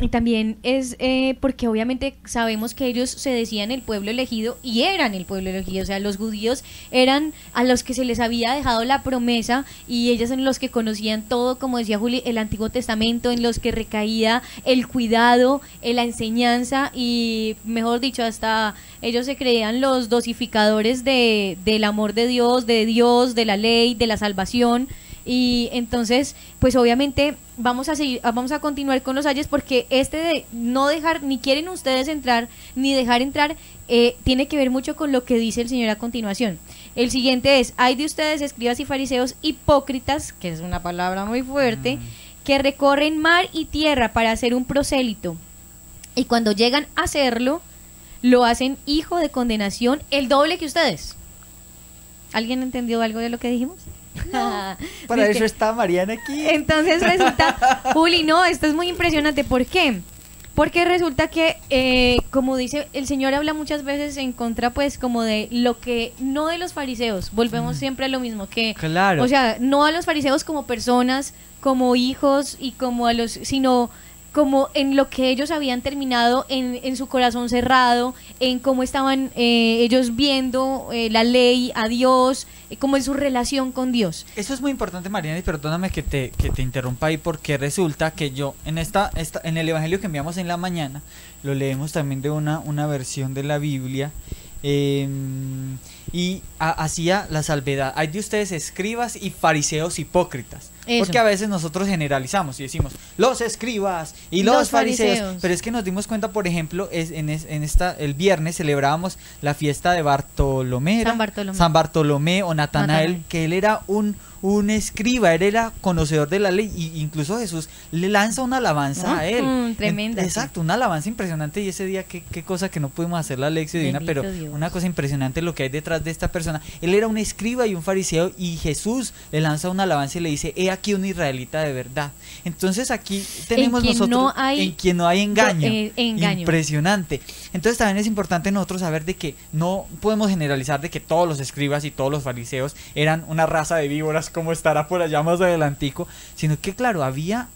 y también es porque obviamente sabemos que ellos se decían el pueblo elegido y eran el pueblo elegido, o sea, los judíos eran a los que se les había dejado la promesa y ellos en los que conocían todo, como decía Juli, el Antiguo Testamento, en los que recaía el cuidado, la enseñanza y, mejor dicho, hasta ellos se creían los dosificadores del amor de Dios, de la ley, de la salvación. Y entonces, pues obviamente vamos a continuar con los ayes porque de no dejar, ni quieren ustedes entrar, ni dejar entrar, tiene que ver mucho con lo que dice el Señor a continuación. El siguiente es, ay de ustedes, escribas y fariseos hipócritas, que es una palabra muy fuerte, que recorren mar y tierra para hacer un prosélito, y cuando llegan a hacerlo, lo hacen hijo de condenación, el doble que ustedes. ¿Alguien entendió algo de lo que dijimos? No, para eso está Mariana aquí. Entonces resulta, Juli, no, esto es muy impresionante. ¿Por qué? Porque resulta que, como dice, el Señor habla muchas veces en contra, pues, como de lo que, no de los fariseos, volvemos siempre a lo mismo, que, claro. O sea, no a los fariseos como personas, como hijos y como a los, sino como en lo que ellos habían terminado en su corazón cerrado, en cómo estaban ellos viendo la ley, a Dios, como en su relación con Dios. Eso es muy importante, Mariana, y perdóname que te interrumpa ahí, porque resulta que yo en el evangelio que enviamos en la mañana lo leemos también de una versión de la Biblia, y hacía la salvedad, hay de ustedes escribas y fariseos hipócritas. Eso. Porque a veces nosotros generalizamos y decimos los escribas y los fariseos, pero es que nos dimos cuenta, por ejemplo, el viernes celebrábamos la fiesta de San Bartolomé o Natanael, que él era un escriba, él era conocedor de la ley, y incluso Jesús le lanza una alabanza a él. Tremenda. Exacto, una alabanza impresionante, y ese día qué cosa que no pudimos hacer la lección divina, pero Dios. Una cosa impresionante lo que hay detrás de esta persona. Él era un escriba y un fariseo, y Jesús le lanza una alabanza y le dice, he aquí un israelita de verdad. Entonces aquí tenemos nosotros en quien no hay engaño. Impresionante. Entonces también es importante nosotros saber de que no podemos generalizar de que todos los escribas y todos los fariseos eran una raza de víboras, como estará por allá más adelantico, sino que claro, había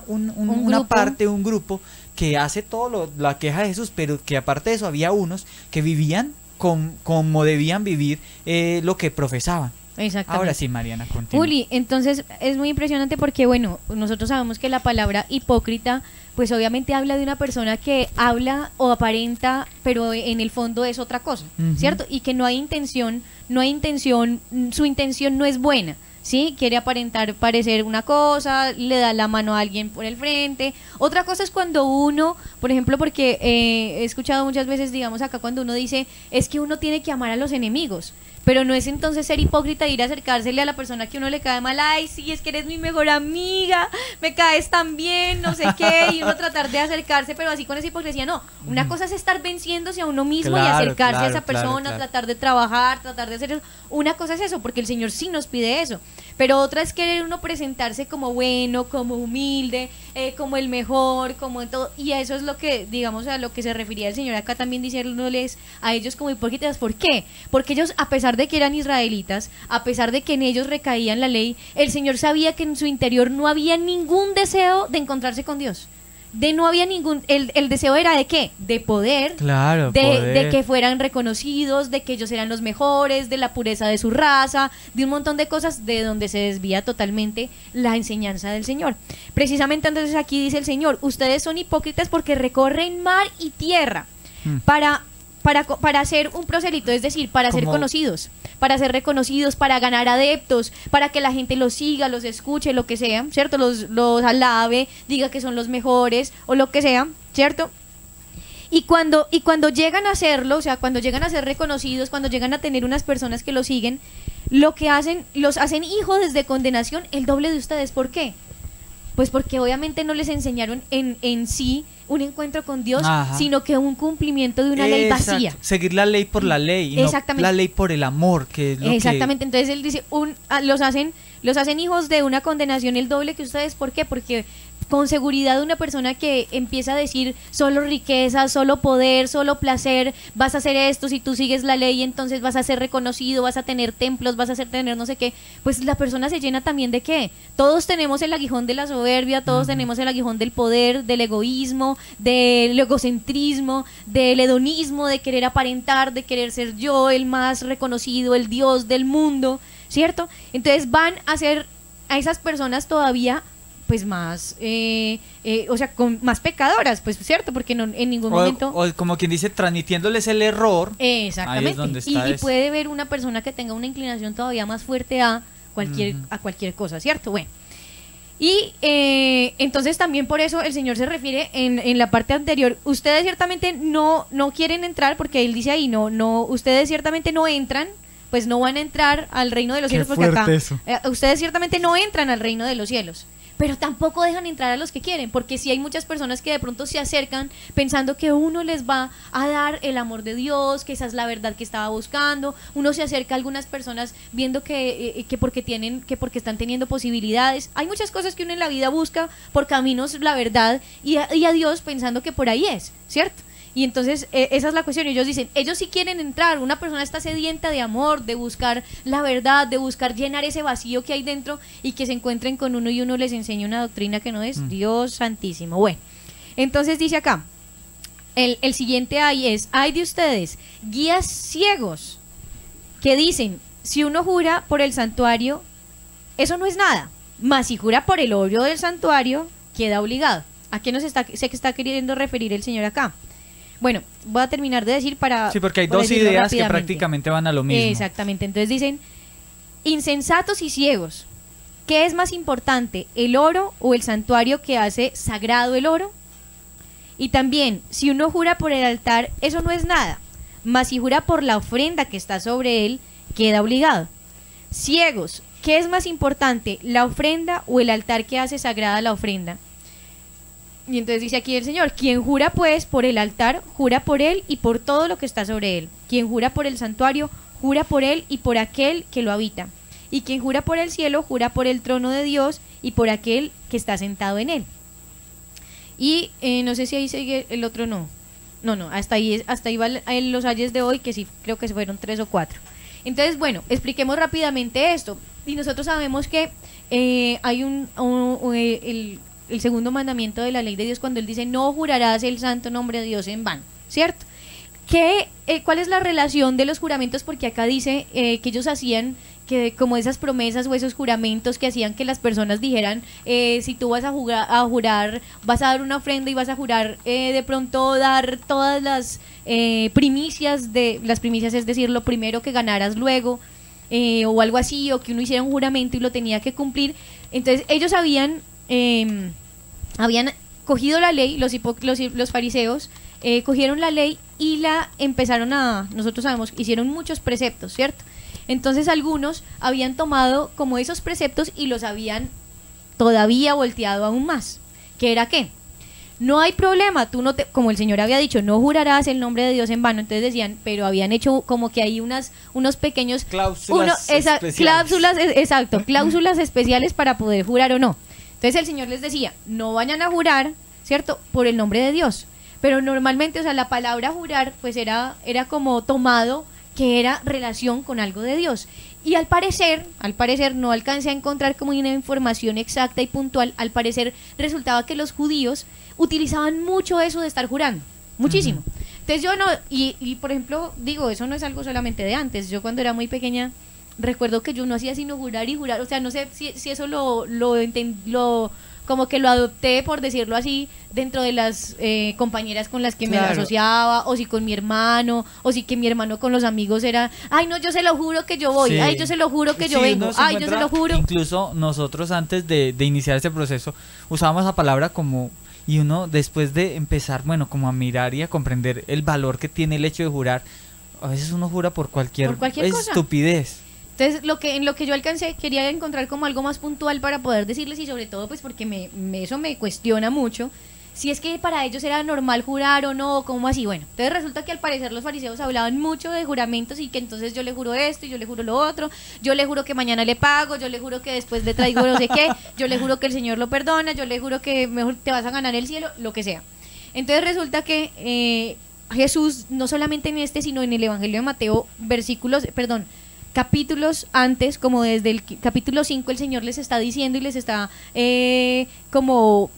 un grupo que hace todo la queja de Jesús, pero que aparte de eso había unos que vivían como debían vivir lo que profesaban. Exactamente. Ahora sí, Mariana, continúa. Uli, entonces es muy impresionante porque, bueno, nosotros sabemos que la palabra hipócrita, pues obviamente habla de una persona que habla o aparenta, pero en el fondo es otra cosa, ¿cierto? Y que no hay intención, su intención no es buena, ¿sí? Quiere aparentar, parecer una cosa, le da la mano a alguien por el frente. Otra cosa es cuando uno, por ejemplo, porque he escuchado muchas veces, digamos acá, cuando uno dice, es que uno tiene que amar a los enemigos. Pero no es entonces ser hipócrita e ir a acercársele a la persona que uno le cae mal, ay, sí, es que eres mi mejor amiga, me caes tan bien, no sé qué, y uno tratar de acercarse, pero así con esa hipocresía, no. Una cosa es estar venciéndose a uno mismo y acercarse a esa persona, tratar de trabajar, tratar de hacer eso. Una cosa es eso, porque el Señor sí nos pide eso. Pero otra es querer uno presentarse como bueno, como humilde, como el mejor, como en todo. Y eso es lo que, digamos, a lo que se refería el Señor acá también diciéndoles a ellos como hipócritas. ¿Por qué? Porque ellos, a pesar de que eran israelitas, a pesar de que en ellos recaían la ley, el Señor sabía que en su interior no había ningún deseo de encontrarse con Dios. No había ningún, el deseo era de ¿qué? De poder, claro, de que fueran reconocidos, de que ellos eran los mejores, de la pureza de su raza, de un montón de cosas de donde se desvía totalmente la enseñanza del Señor. Precisamente entonces aquí dice el Señor, ustedes son hipócritas porque recorren mar y tierra para ser un proselito, es decir, para ser conocidos, para ser reconocidos, para ganar adeptos, para que la gente los siga, los escuche, lo que sea, ¿cierto? Los alabe, diga que son los mejores o lo que sea, ¿cierto? Y cuando llegan a hacerlo, o sea, cuando llegan a ser reconocidos, cuando llegan a tener unas personas que los siguen, lo que hacen, los hacen hijos de condenación el doble de ustedes. ¿Por qué? Pues porque obviamente no les enseñaron en sí un encuentro con Dios, sino que un cumplimiento de una ley vacía. Seguir la ley por la ley, y no la ley por el amor, que es lo exactamente. Entonces él dice, los hacen hijos de una condenación el doble que ustedes. ¿Por qué? Porque con seguridad una persona que empieza a decir solo riqueza, solo poder, solo placer, vas a hacer esto, si tú sigues la ley entonces vas a ser reconocido, vas a tener templos, vas a tener no sé qué, pues la persona se llena también de ¿qué? Todos tenemos el aguijón de la soberbia, todos tenemos el aguijón del poder, del egoísmo, del egocentrismo, del hedonismo, de querer aparentar, de querer ser yo el más reconocido, el Dios del mundo, ¿cierto? Entonces van a ser a esas personas todavía pues más, o sea, más pecadoras, pues cierto, porque no, en ningún momento... O como quien dice, transmitiéndoles el error. Exactamente. Ahí es donde está y puede ver una persona que tenga una inclinación todavía más fuerte a cualquier cosa, ¿cierto? Bueno. Y entonces también por eso el Señor se refiere en la parte anterior, ustedes ciertamente no quieren entrar, porque Él dice ahí, ustedes ciertamente no entran, pues no van a entrar al reino de los cielos, porque acá ustedes ciertamente no entran al reino de los cielos. Pero tampoco dejan entrar a los que quieren, porque sí hay muchas personas que de pronto se acercan pensando que uno les va a dar el amor de Dios, que esa es la verdad que estaba buscando. Uno se acerca a algunas personas viendo que porque están teniendo posibilidades. Hay muchas cosas que uno en la vida busca por caminos, la verdad, y a Dios pensando que por ahí es, ¿cierto? Y entonces esa es la cuestión. Ellos dicen, ellos sí quieren entrar. Una persona está sedienta de amor, de buscar la verdad, de buscar llenar ese vacío que hay dentro y que se encuentren con uno y uno les enseña una doctrina que no es Dios santísimo. Bueno, entonces dice acá, el siguiente hay de ustedes, guías ciegos, que dicen, si uno jura por el santuario, eso no es nada, mas si jura por el oro del santuario, queda obligado. ¿A qué sé que está queriendo referir el Señor acá? Bueno, voy a terminar de decir para... Sí, porque hay dos ideas que prácticamente van a lo mismo. Exactamente, entonces dicen, insensatos y ciegos, ¿qué es más importante, el oro o el santuario que hace sagrado el oro? Y también, si uno jura por el altar, eso no es nada, mas si jura por la ofrenda que está sobre él, queda obligado. Ciegos, ¿qué es más importante, la ofrenda o el altar que hace sagrada la ofrenda? Y entonces dice aquí el Señor, quien jura pues por el altar, jura por él y por todo lo que está sobre él. Quien jura por el santuario, jura por él y por aquel que lo habita. Y quien jura por el cielo, jura por el trono de Dios y por aquel que está sentado en él. Y no sé si ahí sigue el otro, no, hasta ahí va los ayes de hoy, que sí, creo que fueron 3 o 4. Entonces, bueno, expliquemos rápidamente esto. Y nosotros sabemos que hay el segundo mandamiento de la ley de Dios, cuando Él dice, no jurarás el santo nombre de Dios en vano, ¿cierto? ¿Cuál es la relación de los juramentos? Porque acá dice que ellos hacían que como esas promesas o esos juramentos que hacían que las personas dijeran, si tú vas a jurar, vas a dar una ofrenda y vas a jurar de pronto dar todas las primicias, es decir, lo primero que ganaras luego, o algo así, o que uno hiciera un juramento y lo tenía que cumplir. Entonces ellos habían cogido la ley, los fariseos cogieron la ley y la empezaron nosotros sabemos, hicieron muchos preceptos, ¿cierto? Entonces algunos habían tomado como esos preceptos y los habían todavía volteado aún más. ¿Qué era qué? No hay problema, como el Señor había dicho, no jurarás el nombre de Dios en vano. Entonces decían, pero habían hecho como que hay unos pequeños cláusulas especiales. Cláusulas especiales para poder jurar o no. Entonces el Señor les decía, no vayan a jurar, ¿cierto? Por el nombre de Dios. Pero normalmente, o sea, la palabra jurar, pues era como tomado que era relación con algo de Dios. Y al parecer no alcancé a encontrar como una información exacta y puntual. Al parecer resultaba que los judíos utilizaban mucho eso de estar jurando, muchísimo. Entonces yo no, y por ejemplo, digo, eso no es algo solamente de antes. Yo cuando era muy pequeña recuerdo que yo no hacía sino jurar y jurar. O sea, no sé si eso lo como que lo adopté, por decirlo así, dentro de las compañeras con las que me asociaba, o si con mi hermano, o si que mi hermano con los amigos era, ay no, yo se lo juro que yo voy, ay yo se lo juro que yo vengo, ay yo se lo juro. Incluso nosotros antes de iniciar este proceso usábamos la palabra como, y uno después de empezar, bueno, como a mirar y a comprender el valor que tiene el hecho de jurar, a veces uno jura por cualquier cosa. Estupidez. Entonces, en lo que yo alcancé, quería encontrar como algo más puntual para poder decirles, y sobre todo pues porque eso me cuestiona mucho, si es que para ellos era normal jurar o no, ¿cómo así? Bueno, entonces resulta que al parecer los fariseos hablaban mucho de juramentos, y que entonces yo le juro esto y yo le juro lo otro, yo le juro que mañana le pago, yo le juro que después le traigo no sé qué, yo le juro que el Señor lo perdona, yo le juro que mejor te vas a ganar el cielo, lo que sea. Entonces resulta que Jesús, no solamente en sino en el Evangelio de Mateo, capítulos antes, como desde el capítulo 5, el Señor les está diciendo y les está siendo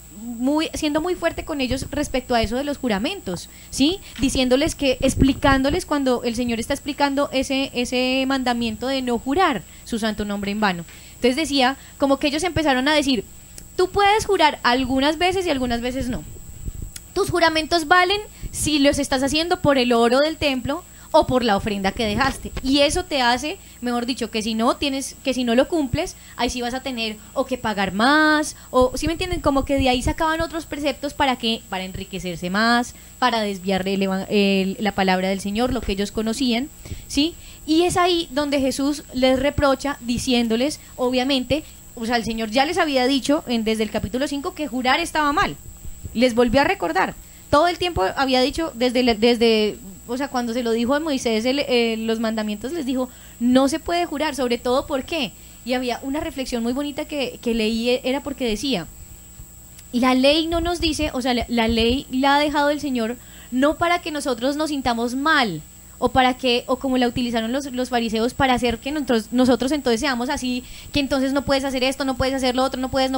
muy fuerte con ellos respecto a eso de los juramentos, ¿sí? Diciéndoles explicándoles cuando el Señor está explicando ese mandamiento de no jurar su santo nombre en vano. Entonces decía, como que ellos empezaron a decir, tú puedes jurar algunas veces y algunas veces no. Tus juramentos valen si los estás haciendo por el oro del templo o por la ofrenda que dejaste, y eso te hace, mejor dicho, que si no lo cumples, ahí sí vas a tener o que pagar más, o ¿sí me entienden? Como que de ahí sacaban otros preceptos para enriquecerse más, para desviar la palabra del Señor, lo que ellos conocían, ¿sí? Y es ahí donde Jesús les reprocha, diciéndoles, obviamente, o sea, el Señor ya les había dicho desde el capítulo 5 que jurar estaba mal, les volvió a recordar, todo el tiempo había dicho desde o sea, cuando se lo dijo a Moisés los mandamientos, les dijo, no se puede jurar, sobre todo, ¿por qué? Y había una reflexión muy bonita que leí, era porque decía, la ley no nos dice, o sea, la ley la ha dejado el Señor no para que nosotros nos sintamos mal, o como la utilizaron los fariseos para hacer que nosotros entonces seamos así, que entonces no puedes hacer esto, no puedes hacer lo otro, no puedes,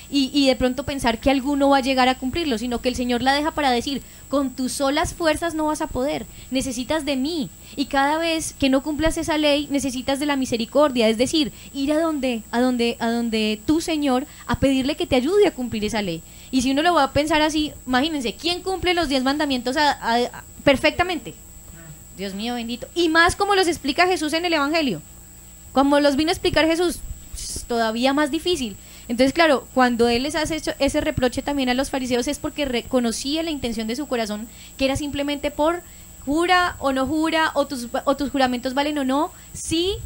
y de pronto pensar que alguno va a llegar a cumplirlo, sino que el Señor la deja para decir, con tus solas fuerzas no vas a poder, necesitas de mí, y cada vez que no cumplas esa ley, necesitas de la misericordia, es decir, ir a donde tu Señor, a pedirle que te ayude a cumplir esa ley. Y si uno lo va a pensar así, imagínense, ¿quién cumple los 10 mandamientos perfectamente? Dios mío bendito. Y más como los explica Jesús en el Evangelio, como los vino a explicar Jesús, todavía más difícil. Entonces, claro, cuando Él les hace ese reproche también a los fariseos, es porque reconocía la intención de su corazón, que era simplemente por jura o no jura, o tus juramentos valen o no. Sí,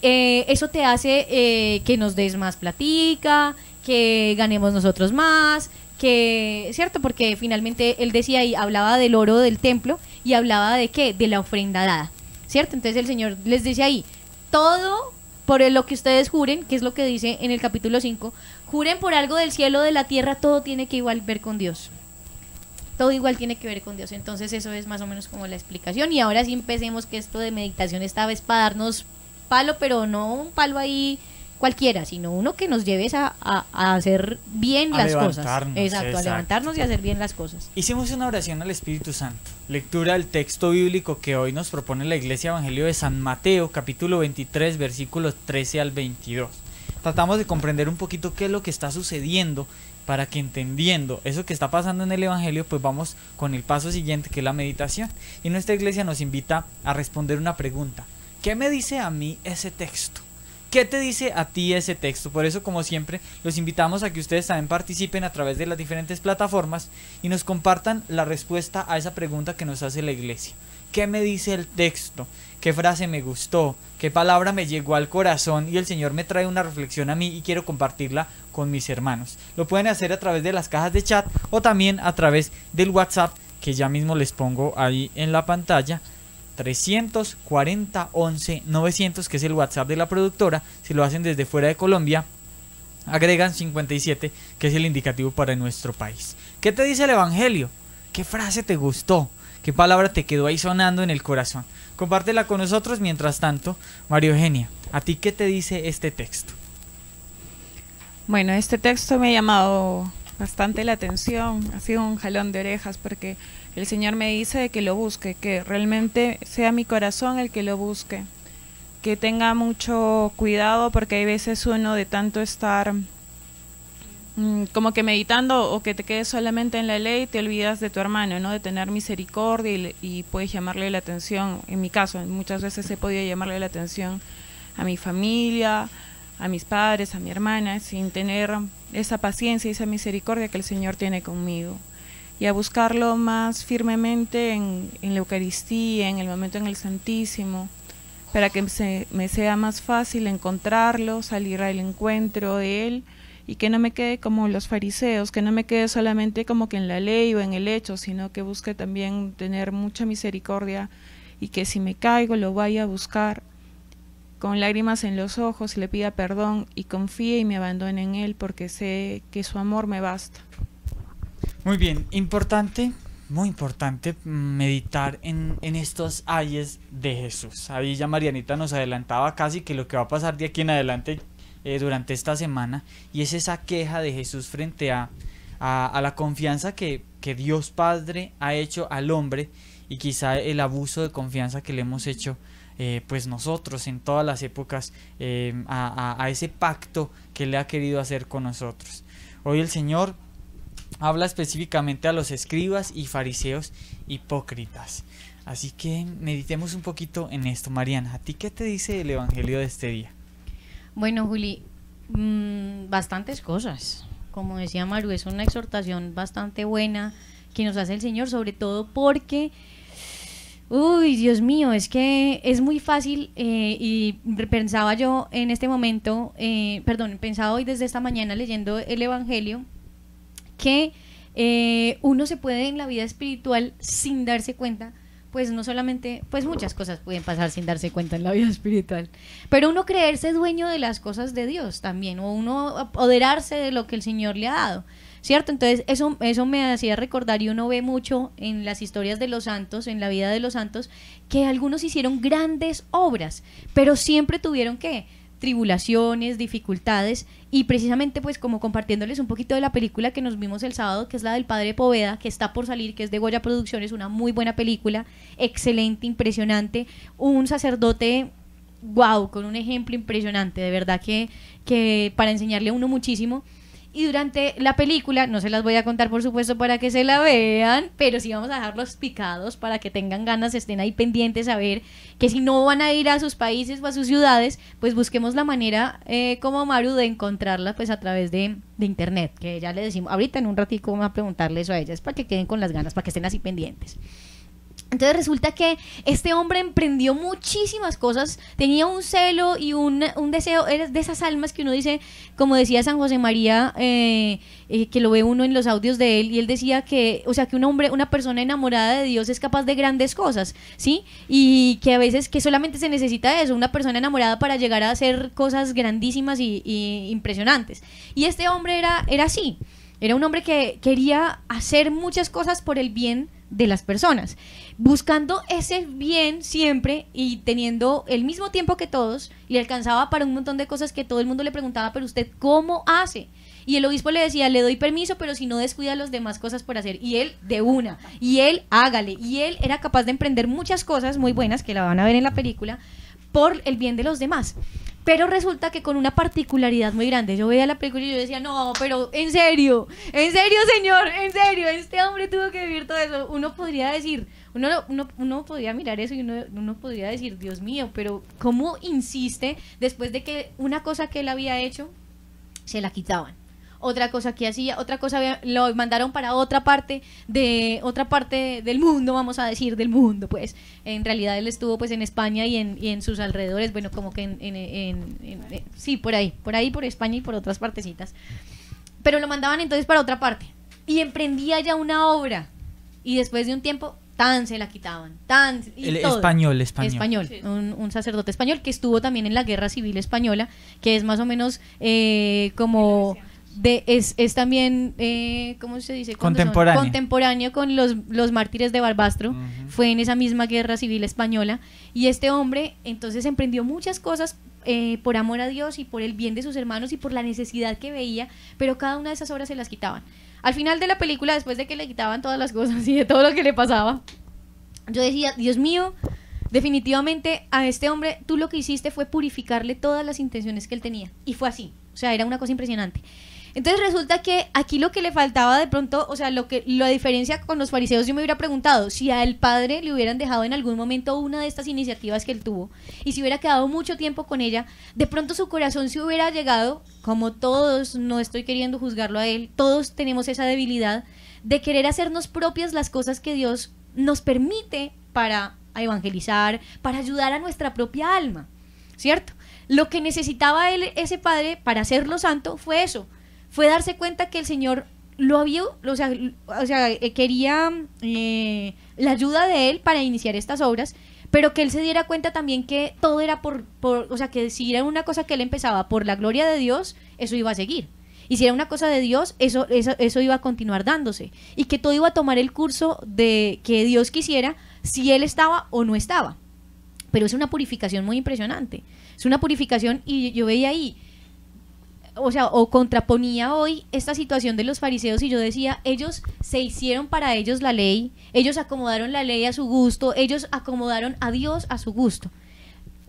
eso te hace que nos des más platica, que ganemos nosotros más, ¿cierto? Porque finalmente él decía y hablaba del oro del templo, y hablaba de ¿qué? De la ofrenda dada, ¿cierto? Entonces el Señor les dice ahí, todo por lo que ustedes juren, que es lo que dice en el capítulo 5, juren por algo del cielo, de la tierra, todo tiene que igual ver con Dios. Todo igual tiene que ver con Dios. Entonces eso es más o menos como la explicación. Y ahora sí empecemos, que esto de meditación esta vez para darnos palo, pero no un palo ahí cualquiera, sino uno que nos lleve a hacer bien las cosas. Exacto, a levantarnos y hacer bien las cosas. Hicimos una oración al Espíritu Santo. Lectura del texto bíblico que hoy nos propone la Iglesia Evangelio de San Mateo, capítulo 23, versículos 13 al 22. Tratamos de comprender un poquito qué es lo que está sucediendo, para que, entendiendo eso que está pasando en el Evangelio, pues vamos con el paso siguiente, que es la meditación. Y nuestra iglesia nos invita a responder una pregunta: ¿qué me dice a mí ese texto? ¿Qué te dice a ti ese texto? Por eso, como siempre, los invitamos a que ustedes también participen a través de las diferentes plataformas y nos compartan la respuesta a esa pregunta que nos hace la iglesia. ¿Qué me dice el texto? ¿Qué frase me gustó? ¿Qué palabra me llegó al corazón? Y el Señor me trae una reflexión a mí y quiero compartirla con mis hermanos. Lo pueden hacer a través de las cajas de chat o también a través del WhatsApp, que ya mismo les pongo ahí en la pantalla. 340 11 900, que es el WhatsApp de la productora. Si lo hacen desde fuera de Colombia, agregan 57, que es el indicativo para nuestro país. ¿Qué te dice el Evangelio? ¿Qué frase te gustó? ¿Qué palabra te quedó ahí sonando en el corazón? Compártela con nosotros. Mientras tanto, María Eugenia, ¿a ti qué te dice este texto? Bueno, este texto me ha llamado bastante la atención, ha sido un jalón de orejas, porque el Señor me dice que lo busque, que realmente sea mi corazón el que lo busque, que tenga mucho cuidado, porque hay veces uno de tanto estar como que meditando o que te quedes solamente en la ley, te olvidas de tu hermano, ¿no? De tener misericordia y puedes llamarle la atención. En mi caso, muchas veces he podido llamarle la atención a mi familia, a mis padres, a mi hermana, sin tener esa paciencia y esa misericordia que el Señor tiene conmigo. Y a buscarlo más firmemente en la Eucaristía, en el momento en el Santísimo, para que me sea más fácil encontrarlo, salir al encuentro de Él, y que no me quede como los fariseos, que no me quede solamente como que en la ley o en el hecho, sino que busque también tener mucha misericordia, y que si me caigo lo vaya a buscar con lágrimas en los ojos, le pida perdón y confíe y me abandone en Él, porque sé que su amor me basta. Muy bien, importante, muy importante meditar en estos ayes de Jesús. Ahí ya Marianita nos adelantaba casi que lo que va a pasar de aquí en adelante durante esta semana, y es esa queja de Jesús frente a la confianza que Dios Padre ha hecho al hombre, y quizá el abuso de confianza que le hemos hecho pues nosotros en todas las épocas a ese pacto que Él ha querido hacer con nosotros. Hoy el Señor habla específicamente a los escribas y fariseos hipócritas. Así que meditemos un poquito en esto. Mariana, ¿a ti qué te dice el Evangelio de este día? Bueno, Juli, bastantes cosas. Como decía Maru, es una exhortación bastante buena que nos hace el Señor, sobre todo porque, uy, Dios mío, es que es muy fácil, y pensaba yo en este momento, pensaba hoy desde esta mañana leyendo el Evangelio, que uno se puede en la vida espiritual sin darse cuenta, pues no solamente, pues muchas cosas pueden pasar sin darse cuenta en la vida espiritual, pero uno creerse dueño de las cosas de Dios también, o uno apoderarse de lo que el Señor le ha dado, ¿cierto? Entonces eso me hacía recordar, y uno ve mucho en las historias de los santos, en la vida de los santos, que algunos hicieron grandes obras, pero siempre tuvieron que tribulaciones, dificultades, y precisamente pues como compartiéndoles un poquito de la película que nos vimos el sábado, que es la del Padre Poveda, que está por salir, que es de Goya Producciones, una muy buena película, excelente, impresionante, un sacerdote wow, con un ejemplo impresionante, de verdad que para enseñarle a uno muchísimo. Y durante la película, no se las voy a contar por supuesto para que se la vean, pero sí vamos a dejarlos picados para que tengan ganas, estén ahí pendientes a ver que si no van a ir a sus países o a sus ciudades, pues busquemos la manera, como Maru, de encontrarla pues a través de internet, que ya le decimos, ahorita en un ratico vamos a preguntarle eso a ellas, para que queden con las ganas, para que estén así pendientes. Entonces resulta que este hombre emprendió muchísimas cosas, tenía un celo y un deseo, de esas almas que uno dice, como decía San José María, que lo ve uno en los audios de él, y él decía que, o sea, que un hombre, una persona enamorada de Dios es capaz de grandes cosas, ¿sí? Y que a veces que solamente se necesita eso, una persona enamorada para llegar a hacer cosas grandísimas y impresionantes. Y este hombre era así. Era un hombre que quería hacer muchas cosas por el bien de las personas, buscando ese bien siempre y teniendo el mismo tiempo que todos, y le alcanzaba para un montón de cosas que todo el mundo le preguntaba, pero usted ¿cómo hace? Y el obispo le decía, le doy permiso, pero si no descuida las demás cosas por hacer. Y él de una, y él hágale, y él era capaz de emprender muchas cosas muy buenas, que la van a ver en la película, por el bien de los demás. Pero resulta que con una particularidad muy grande. Yo veía la película y yo decía, no, pero en serio, señor, en serio, este hombre tuvo que vivir todo eso. Uno podría decir, uno podría mirar eso y uno podría decir, Dios mío, pero ¿cómo insiste después de que una cosa que él había hecho, se la quitaban? Otra cosa que hacía, otra cosa lo mandaron para otra parte del mundo, vamos a decir, del mundo, pues. En realidad él estuvo pues en España y en sus alrededores, bueno, como que sí, por España y por otras partecitas. Pero lo mandaban entonces para otra parte y emprendía ya una obra y después de un tiempo se la quitaban, español. Sí. Un sacerdote español que estuvo también en la Guerra Civil Española, que es más o menos como es también ¿cómo se dice? Contemporáneo con los mártires de Barbastro. Fue en esa misma Guerra Civil Española, y este hombre entonces emprendió muchas cosas por amor a Dios y por el bien de sus hermanos y por la necesidad que veía, pero cada una de esas obras se las quitaban. Al final de la película, después de que le quitaban todas las cosas y de todo lo que le pasaba, yo decía, Dios mío, definitivamente a este hombre tú lo que hiciste fue purificarle todas las intenciones que él tenía, y fue así, o sea, era una cosa impresionante. Entonces resulta que aquí lo que le faltaba de pronto, o sea, la diferencia con los fariseos, yo me hubiera preguntado si al padre le hubieran dejado en algún momento una de estas iniciativas que él tuvo y si hubiera quedado mucho tiempo con ella, de pronto su corazón se hubiera llegado, como todos, no estoy queriendo juzgarlo a él, todos tenemos esa debilidad de querer hacernos propias las cosas que Dios nos permite para evangelizar, para ayudar a nuestra propia alma, ¿cierto? Lo que necesitaba él, ese padre, para hacerlo santo fue eso. Fue darse cuenta que el Señor quería la ayuda de él para iniciar estas obras, pero que él se diera cuenta también que todo era o sea, que si era una cosa que él empezaba por la gloria de Dios, eso iba a seguir. Y si era una cosa de Dios, eso iba a continuar dándose. Y que todo iba a tomar el curso de que Dios quisiera, si él estaba o no estaba. Pero es una purificación muy impresionante. Es una purificación, y yo veía ahí, o contraponía hoy esta situación de los fariseos, y yo decía, ellos se hicieron para ellos la ley, ellos acomodaron la ley a su gusto, ellos acomodaron a Dios a su gusto,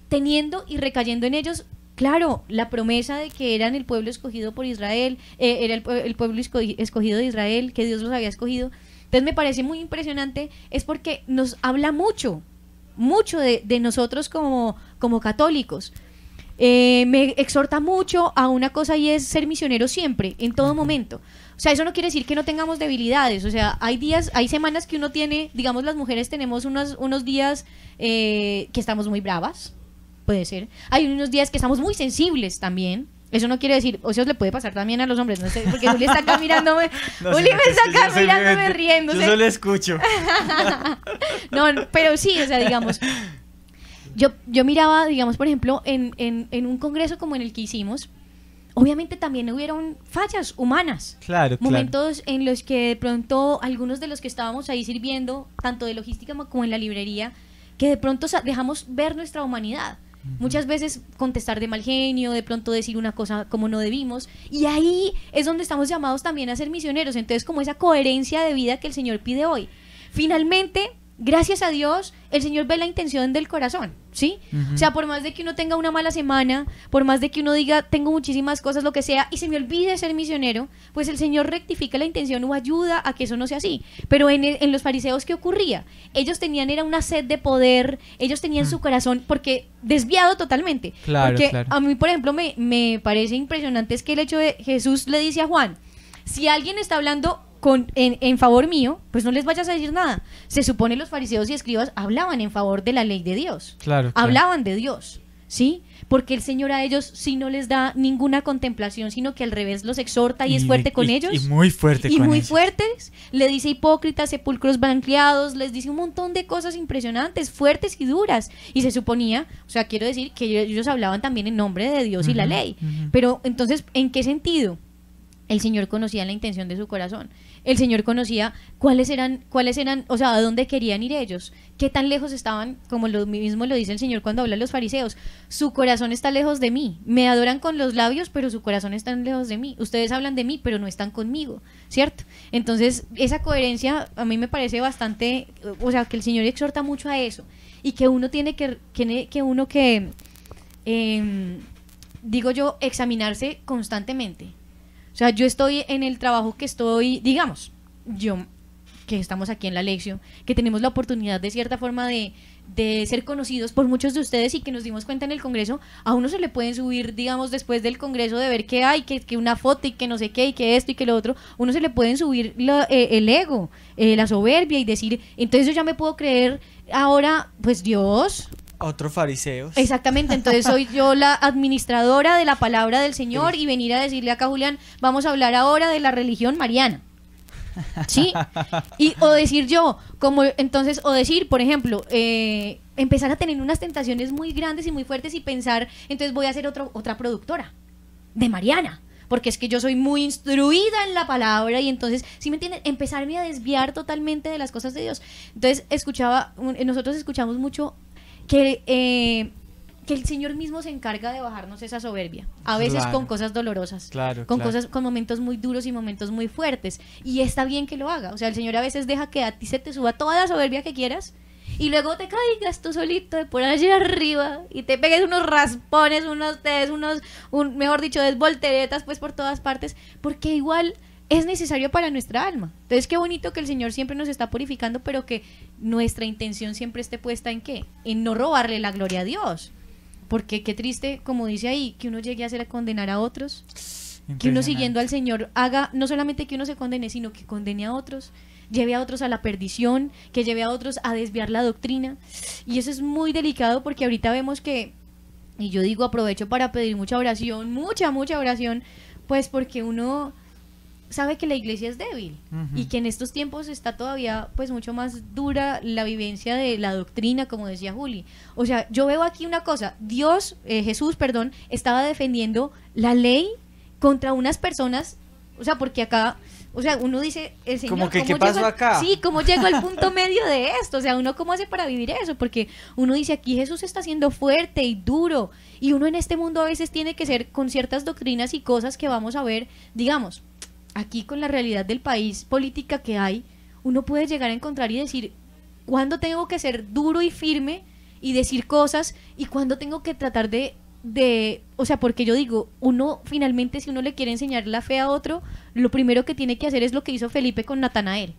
teniendo y recayendo en ellos, claro, la promesa de que eran el pueblo escogido por Israel, era el pueblo escogido de Israel, que Dios los había escogido. Entonces me parece muy impresionante, es porque nos habla mucho de nosotros como católicos. Me exhorta mucho a una cosa, y es ser misionero siempre, en todo momento. O sea, eso no quiere decir que no tengamos debilidades. O sea, hay semanas que uno tiene, digamos, las mujeres tenemos unos días que estamos muy bravas, puede ser. Hay unos días que estamos muy sensibles también. Eso no quiere decir, o eso le puede pasar también a los hombres, no sé, porque Juli está acá mirándome, riéndose. Yo solo escucho. No, pero sí, o sea, digamos, yo miraba, digamos, por ejemplo, en un congreso como en el que hicimos, obviamente también hubieron fallas humanas. Claro. Momentos en los que de pronto algunos de los que estábamos ahí sirviendo, tanto de logística como en la librería, que de pronto dejamos ver nuestra humanidad. Muchas veces contestar de mal genio, de pronto decir una cosa como no debimos, y ahí es donde estamos llamados también a ser misioneros. Entonces, como esa coherencia de vida que el Señor pide hoy. Finalmente, gracias a Dios, el Señor ve la intención del corazón, ¿sí? O sea, por más de que uno tenga una mala semana, por más de que uno diga, tengo muchísimas cosas, lo que sea, y se me olvide ser misionero, pues el Señor rectifica la intención o ayuda a que eso no sea así. Pero en los fariseos, ¿qué ocurría? Ellos tenían, era una sed de poder, ellos tenían su corazón, porque desviado totalmente. Porque a mí, por ejemplo, me parece impresionante es que el hecho de Jesús le dice a Juan, si alguien está hablando en favor mío, pues no les vayas a decir nada. Se supone los fariseos y escribas hablaban en favor de la ley de Dios. Claro. Hablaban de Dios, ¿sí? Porque el Señor a ellos sí no les da ninguna contemplación, sino que al revés los exhorta y es fuerte con ellos. Y muy fuerte con ellos. Y muy fuertes. Le dice hipócritas, sepulcros blanqueados, les dice un montón de cosas impresionantes, fuertes y duras. Y se suponía, o sea, quiero decir que ellos hablaban también en nombre de Dios y la ley. Pero entonces, ¿en qué sentido? El Señor conocía la intención de su corazón. El Señor conocía cuáles eran, o sea, a dónde querían ir ellos, qué tan lejos estaban, como lo mismo lo dice el Señor cuando habla a los fariseos. Su corazón está lejos de mí. Me adoran con los labios, pero su corazón está lejos de mí. Ustedes hablan de mí, pero no están conmigo, ¿cierto? Entonces, esa coherencia a mí me parece bastante, o sea, que el Señor exhorta mucho a eso y que uno tiene que digo yo, examinarse constantemente. O sea, yo estoy en el trabajo que estoy, digamos, yo, que estamos aquí en la Lección, que tenemos la oportunidad de cierta forma de ser conocidos por muchos de ustedes y que nos dimos cuenta en el Congreso, a uno se le pueden subir, digamos, después del Congreso de ver que hay, que una foto y que no sé qué, y que esto y que lo otro, uno se le pueden subir el ego, la soberbia y decir, entonces yo ya me puedo creer ahora, pues Dios... Otros fariseos. Exactamente, entonces soy yo la administradora de la palabra del Señor y venir a decirle acá, Julián, vamos a hablar ahora de la religión mariana. ¿Sí? Y, o decir yo, como entonces, o decir, por ejemplo, empezar a tener unas tentaciones muy grandes y muy fuertes y pensar, entonces voy a ser otra productora de Mariana. Porque es que yo soy muy instruida en la palabra y entonces, ¿sí me entienden? Empezarme a desviar totalmente de las cosas de Dios. Entonces, nosotros escuchamos mucho que el Señor mismo se encarga de bajarnos esa soberbia, a veces Claro. con cosas dolorosas, Claro, con claro. cosas, con momentos muy duros y momentos muy fuertes, y está bien que lo haga. O sea, el Señor a veces deja que a ti se te suba toda la soberbia que quieras y luego te caigas tú solito de por allá arriba y te pegues unos raspones, mejor dicho, desvolteretas pues por todas partes, porque igual es necesario para nuestra alma. Entonces qué bonito que el Señor siempre nos está purificando, pero que nuestra intención siempre esté puesta en ¿qué? En no robarle la gloria a Dios. Porque qué triste, como dice ahí, que uno llegue a hacer a condenar a otros, que uno siguiendo al Señor haga, no solamente que uno se condene, sino que condene a otros, lleve a otros a la perdición, que lleve a otros a desviar la doctrina. Y eso es muy delicado porque ahorita vemos que, y yo digo, aprovecho para pedir mucha oración, mucha oración, pues porque uno sabe que la iglesia es débil y que en estos tiempos está todavía pues mucho más dura la vivencia de la doctrina, como decía Juli. O sea, yo veo aquí una cosa, Jesús, estaba defendiendo la ley contra unas personas, o sea, porque acá, o sea, uno dice, el Señor, como que ¿cómo ¿qué pasó llegó acá? Sí, ¿cómo llegó al punto medio de esto? O sea, uno ¿cómo hace para vivir eso? Porque uno dice, aquí Jesús está siendo fuerte y duro, y uno en este mundo a veces tiene que ser con ciertas doctrinas y cosas que vamos a ver, digamos, aquí con la realidad del país política que hay, uno puede llegar a encontrar y decir cuándo tengo que ser duro y firme y decir cosas y cuándo tengo que tratar de, o sea, porque yo digo, uno finalmente si uno le quiere enseñar la fe a otro, lo primero que tiene que hacer es lo que hizo Felipe con Natanael.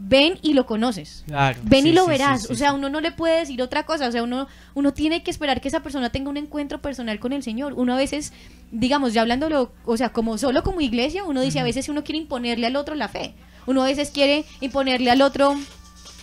Ven y lo conoces. Claro, Ven y sí, lo sí, verás. sí, O sea, sí. uno no le puede decir otra cosa. O sea, uno tiene que esperar que esa persona tenga un encuentro personal con el Señor. Uno a veces, digamos, ya hablándolo, o sea, como solo como iglesia, uno dice, a veces uno quiere imponerle al otro la fe. Uno a veces quiere imponerle al otro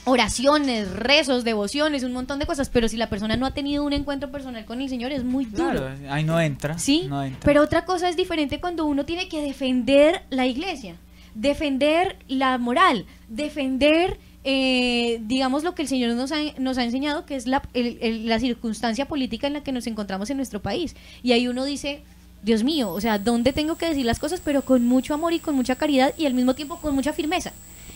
oraciones, rezos, devociones, un montón de cosas, pero si la persona no ha tenido un encuentro personal con el Señor es muy duro. Claro, ahí no entra. Sí, no entra. pero otra cosa es diferente cuando uno tiene que defender la iglesia, defender la moral, defender, digamos, lo que el Señor nos ha enseñado, que es la circunstancia política en la que nos encontramos en nuestro país. Y ahí uno dice, Dios mío, o sea, ¿dónde tengo que decir las cosas? Pero con mucho amor y con mucha caridad y al mismo tiempo con mucha firmeza.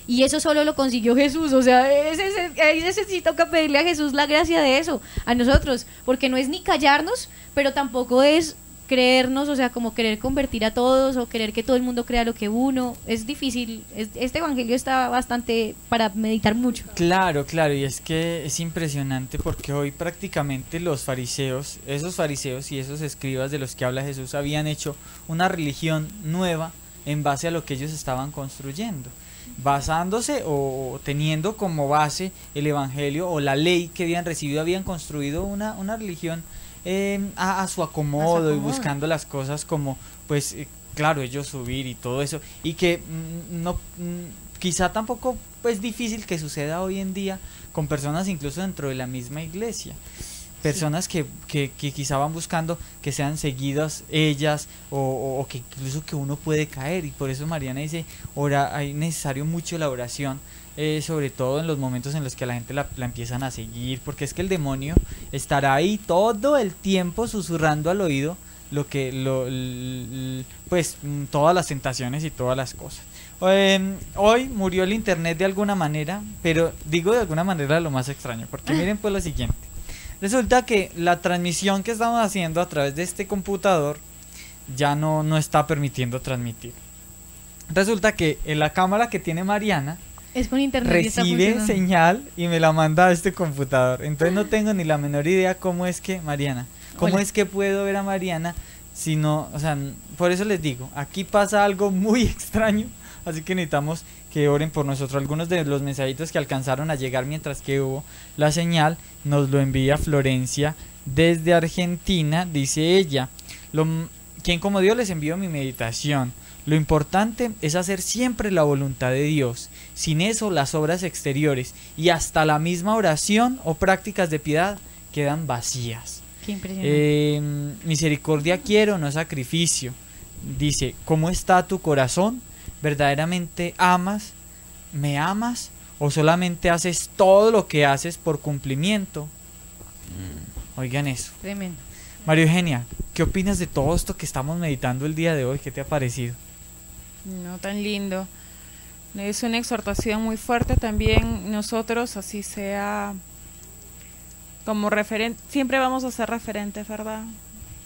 Y eso solo lo consiguió Jesús, o sea, ese sí toca pedirle a Jesús la gracia de eso, a nosotros, porque no es ni callarnos, pero tampoco es creernos, o sea, como querer convertir a todos o querer que todo el mundo crea lo que uno, es difícil, este evangelio está bastante para meditar mucho. Claro, claro, y es que es impresionante porque hoy prácticamente los fariseos, esos fariseos y esos escribas de los que habla Jesús habían hecho una religión nueva en base a lo que ellos estaban construyendo, basándose o teniendo como base el evangelio o la ley que habían recibido, habían construido una religión a su acomodo y buscando las cosas como, pues, claro, ellos subir y todo eso, y que quizá tampoco es difícil que suceda hoy en día con personas incluso dentro de la misma iglesia. personas que quizá van buscando que sean seguidas ellas o que incluso que uno puede caer, y por eso Mariana dice, hay necesario mucho la oración, sobre todo en los momentos en los que la gente la empiezan a seguir, porque es que el demonio estará ahí todo el tiempo susurrando al oído pues todas las tentaciones y todas las cosas. Hoy murió el internet de alguna manera, pero digo de alguna manera lo más extraño, porque miren pues lo siguiente. Resulta que la transmisión que estamos haciendo a través de este computador ya no está permitiendo transmitir. Resulta que en la cámara que tiene Mariana es con internet, recibe señal y me la manda a este computador. Entonces no tengo ni la menor idea cómo es que Mariana, cómo es que puedo ver a Mariana si no, o sea, por eso les digo, aquí pasa algo muy extraño, así que necesitamos que oren por nosotros. Algunos de los mensajitos que alcanzaron a llegar mientras que hubo la señal nos lo envía Florencia desde Argentina. Dice ella, quien como Dios les envió mi meditación. Lo importante es hacer siempre la voluntad de Dios. Sin eso las obras exteriores y hasta la misma oración o prácticas de piedad quedan vacías. Qué impresionante. Misericordia quiero, no sacrificio. Dice, ¿cómo está tu corazón? ¿Verdaderamente amas? ¿Me amas? ¿O solamente haces todo lo que haces por cumplimiento? Oigan eso. Tremendo. María Eugenia, ¿qué opinas de todo esto que estamos meditando el día de hoy? ¿Qué te ha parecido? No, tan lindo. Es una exhortación muy fuerte también. Nosotros, así sea como referente, siempre vamos a ser referentes, ¿verdad?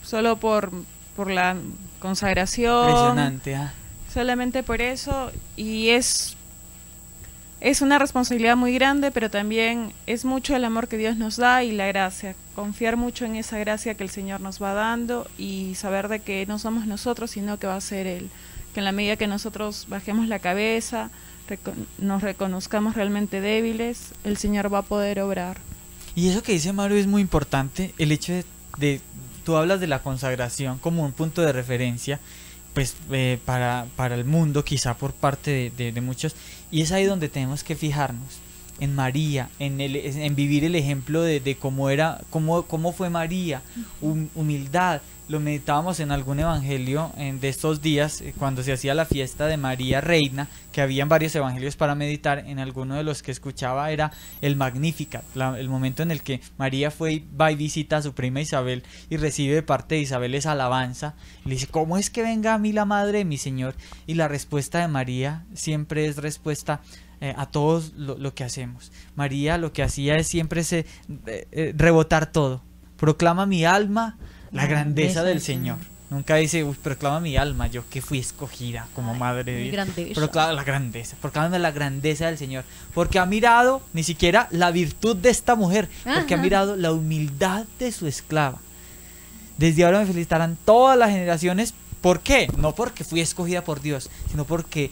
Solo por la consagración. Impresionante, Solamente por eso. Y es una responsabilidad muy grande, pero también es mucho el amor que Dios nos da y la gracia. Confiar mucho en esa gracia que el Señor nos va dando y saber de que no somos nosotros, sino que va a ser Él. Que en la medida que nosotros bajemos la cabeza, nos reconozcamos realmente débiles, el Señor va a poder obrar. Y eso que dice Mario es muy importante, el hecho de tú hablas de la consagración como un punto de referencia, pues para el mundo, quizá por parte de muchos, y es ahí donde tenemos que fijarnos en María, en vivir el ejemplo de cómo fue María, humildad. Lo meditábamos en algún evangelio de estos días, cuando se hacía la fiesta de María Reina, que habían varios evangelios para meditar. En alguno de los que escuchaba era el Magnificat, el momento en el que María va y visita a su prima Isabel y recibe de parte de Isabel esa alabanza. Y le dice, ¿cómo es que venga a mí la madre de mi Señor? Y la respuesta de María siempre es respuesta a todos lo que hacemos. María lo que hacía es siempre rebotar todo. Proclama mi alma la grandeza del Señor. Nunca dice, proclama mi alma, yo que fui escogida como madre de Dios. Proclama la grandeza, proclama la grandeza del Señor. Porque ha mirado ni siquiera la virtud de esta mujer, porque ha mirado la humildad de su esclava. Desde ahora me felicitarán todas las generaciones. ¿Por qué? No porque fui escogida por Dios, sino porque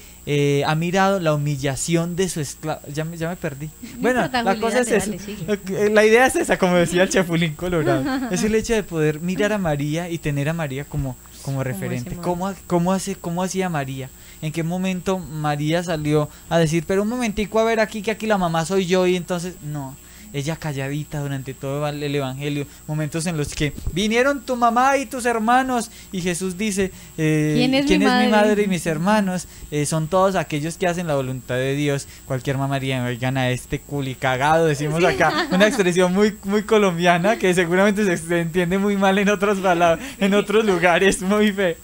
ha mirado la humillación de su esclavo. Ya me perdí. Bueno, la cosa es esa. La idea es esa, como decía el Chapulín Colorado. Es el hecho de poder mirar a María y tener a María como referente. ¿Cómo hacía María? ¿En qué momento María salió a decir, pero un momentico, a ver aquí, que aquí la mamá soy yo? Y entonces, no. Ella calladita durante todo el evangelio, momentos en los que vinieron tu mamá y tus hermanos, y Jesús dice, ¿quién es mi madre y mis hermanos? Son todos aquellos que hacen la voluntad de Dios. Cualquier mamaría, oigan a este culicagado, decimos acá, una expresión muy, muy colombiana, que seguramente se entiende muy mal en otras palabras, en otros lugares, muy feo,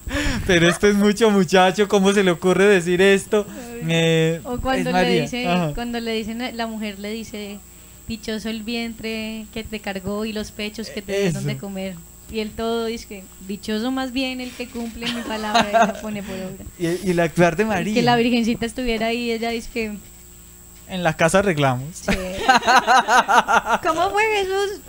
pero esto es mucho muchacho, ¿cómo se le ocurre decir esto? O cuando le dicen, la mujer le dice, dichoso el vientre que te cargó y los pechos que te dieron de comer. Y él todo dice que dichoso más bien el que cumple mi palabra y la pone por obra. Y el actuar de María. Que la Virgencita estuviera ahí, ella dice que... En la casa arreglamos. Sí. ¿Cómo fue Jesús?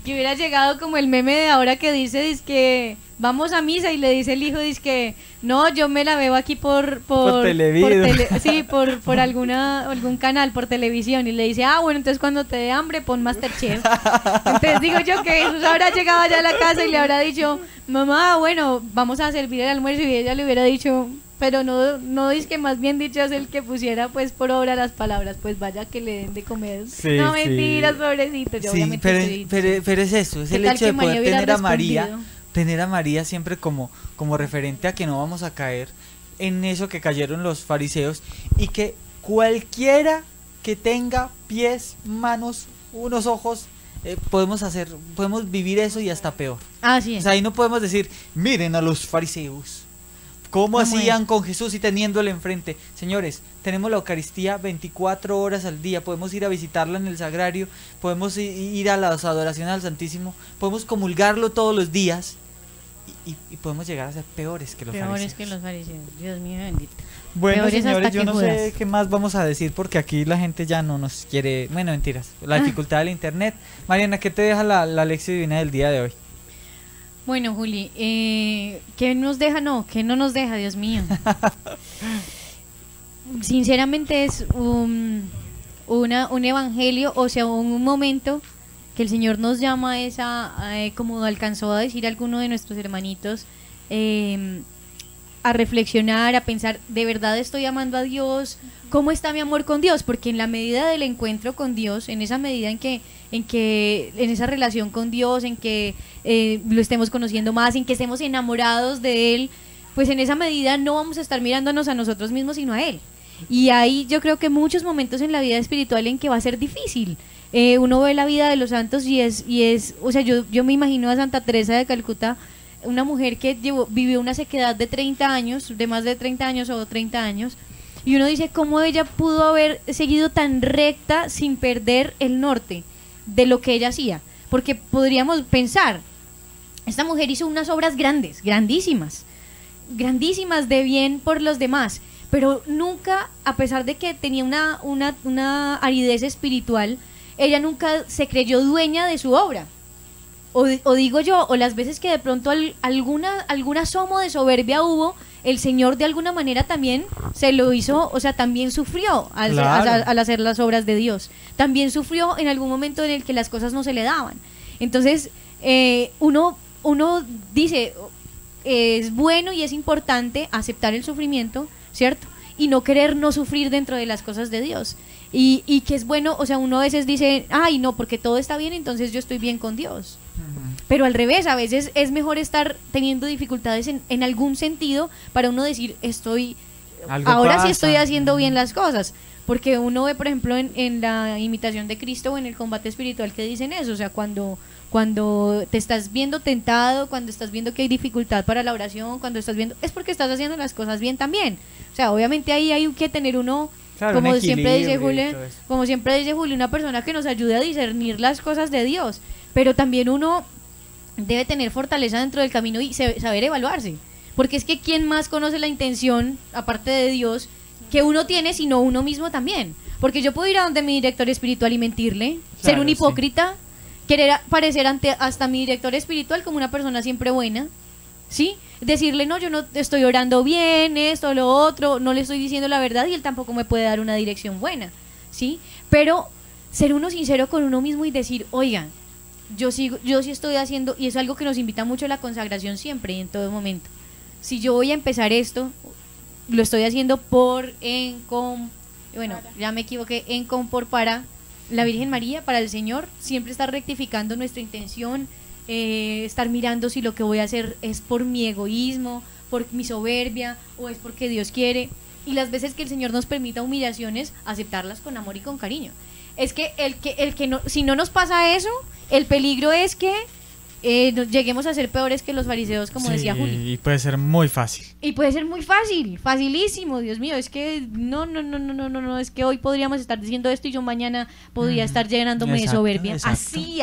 Que hubiera llegado como el meme de ahora que dice que vamos a misa y le dice el hijo, dice que no, yo me la veo aquí por Televideo. sí, por algún canal, por televisión, y le dice, bueno, entonces cuando te dé hambre pon Masterchef. Entonces digo yo que Jesús habrá llegado allá a la casa y le habrá dicho, mamá, bueno, vamos a servir el almuerzo, y ella le hubiera dicho, pero no dice que más bien dicho es el que pusiera pues por obra las palabras, pues vaya que le den de comer. Sí, no, sí. mentiras, pobrecito. Yo Sí, obviamente pero es eso, es el hecho de poder tener a María siempre como referente a que no vamos a caer en eso que cayeron los fariseos, y que cualquiera que tenga pies, manos, unos ojos, podemos vivir eso y hasta peor. Así es. O sea, ahí no podemos decir, miren a los fariseos, ¿cómo hacían con Jesús y teniéndole enfrente? Señores, tenemos la Eucaristía 24 horas al día, podemos ir a visitarla en el sagrario, podemos ir a las adoraciones al Santísimo, podemos comulgarlo todos los días y podemos llegar a ser peores que los fariseos. Dios mío bendito. Bueno, Peores señores, hasta yo que no Judas. sé qué más vamos a decir porque aquí la gente ya no nos quiere... Bueno, mentiras, la dificultad del internet. Mariana, ¿qué te deja la lección divina del día de hoy? Bueno, Juli, ¿qué nos deja? No, ¿qué no nos deja, Dios mío? Sinceramente es un evangelio, o sea, un momento que el Señor nos llama como alcanzó a decir alguno de nuestros hermanitos, a reflexionar, a pensar, ¿de verdad estoy amando a Dios? ¿Cómo está mi amor con Dios? Porque en la medida del encuentro con Dios, en esa medida en esa relación con Dios, en que lo estemos conociendo más, en que estemos enamorados de Él, pues en esa medida no vamos a estar mirándonos a nosotros mismos, sino a Él. Y hay, yo creo que muchos momentos en la vida espiritual en que va a ser difícil. Uno ve la vida de los santos y es, o sea, yo me imagino a Santa Teresa de Calcuta, una mujer que vivió una sequedad de 30 años, de más de 30 años o 30 años, y uno dice cómo ella pudo haber seguido tan recta sin perder el norte de lo que ella hacía, porque podríamos pensar, esta mujer hizo unas obras grandes, grandísimas de bien por los demás, pero nunca, a pesar de que tenía una aridez espiritual, ella nunca se creyó dueña de su obra. O digo yo, o las veces que de pronto algún asomo de soberbia hubo, el Señor de alguna manera también se lo hizo, o sea, también sufrió al hacer las obras de Dios. También sufrió en algún momento en el que las cosas no se le daban. Entonces, uno dice, es bueno y es importante aceptar el sufrimiento, ¿cierto? Y no querer no sufrir dentro de las cosas de Dios. Y que es bueno, o sea, uno a veces dice, ay, no, porque todo está bien, entonces yo estoy bien con Dios. Pero al revés, a veces es mejor estar teniendo dificultades en algún sentido para uno decir, ahora sí estoy haciendo bien las cosas. Porque uno ve, por ejemplo, en la imitación de Cristo o en el combate espiritual que dicen eso, o sea, cuando te estás viendo tentado, cuando estás viendo que hay dificultad para la oración, cuando estás viendo, es porque estás haciendo las cosas bien también. O sea, obviamente ahí hay que tener uno, claro, como siempre dice Julio, una persona que nos ayude a discernir las cosas de Dios, pero también uno debe tener fortaleza dentro del camino y saber evaluarse, porque es que ¿quién más conoce la intención, aparte de Dios, que uno tiene, sino uno mismo también? Porque yo puedo ir a donde mi director espiritual y mentirle, ser un hipócrita, querer parecer hasta mi director espiritual como una persona siempre buena, ¿sí? Decirle, no, yo no estoy orando bien, esto, lo otro, no le estoy diciendo la verdad y él tampoco me puede dar una dirección buena, ¿sí? Pero ser uno sincero con uno mismo y decir, oigan, yo sí estoy haciendo, y es algo que nos invita mucho a la consagración siempre y en todo momento. Si yo voy a empezar esto, lo estoy haciendo por para la Virgen María, para el Señor, siempre estar rectificando nuestra intención, estar mirando si lo que voy a hacer es por mi egoísmo, por mi soberbia, o es porque Dios quiere, y las veces que el Señor nos permita humillaciones, aceptarlas con amor y con cariño. Es que si no nos pasa eso, el peligro es que lleguemos a ser peores que los fariseos, como decía Juli. Y puede ser muy fácil. Y puede ser muy fácil, facilísimo, Dios mío, es que no, es que hoy podríamos estar diciendo esto y yo mañana podría estar llenándome de soberbia. Así.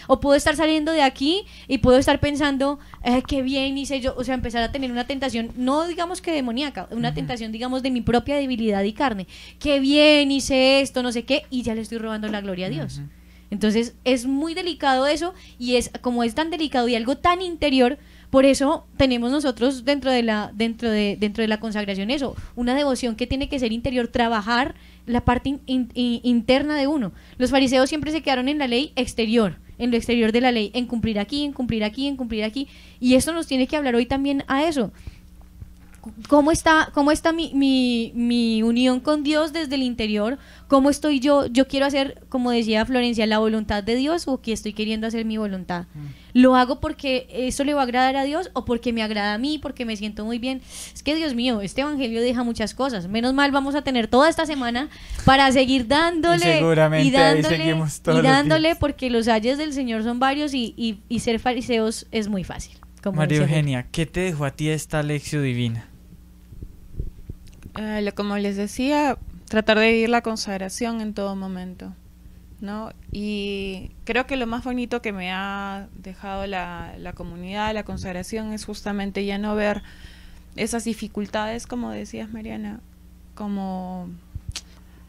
O puedo estar saliendo de aquí y puedo estar pensando, qué bien hice yo, o sea, empezar a tener una tentación, no digamos que demoníaca, una tentación, digamos, de mi propia debilidad y carne. Qué bien hice esto, no sé qué, y ya le estoy robando la gloria a Dios. Entonces es muy delicado eso, y como es tan delicado y algo tan interior, Por eso tenemos nosotros dentro de la consagración eso, una devoción que tiene que ser interior, trabajar la parte interna de uno. Los fariseos siempre se quedaron en la ley exterior, en lo exterior de la ley, en cumplir aquí, en cumplir aquí, en cumplir aquí, y esto nos tiene que hablar hoy también a eso. ¿Cómo está mi unión con Dios desde el interior? ¿Cómo estoy yo? Yo quiero hacer, como decía Florencia, la voluntad de Dios, o que estoy queriendo hacer mi voluntad. ¿Lo hago porque eso le va a agradar a Dios o porque me agrada a mí, porque me siento muy bien? Es que, Dios mío, este evangelio deja muchas cosas. Menos mal vamos a tener toda esta semana para seguir dándole y dándole, porque los ayes del Señor son varios, y ser fariseos es muy fácil. María Eugenia, ¿qué te dejó a ti esta lección divina? Como les decía, tratar de vivir la consagración en todo momento, ¿no? Y creo que lo más bonito que me ha dejado la comunidad, la consagración, es justamente ya no ver esas dificultades, como decías, Mariana, como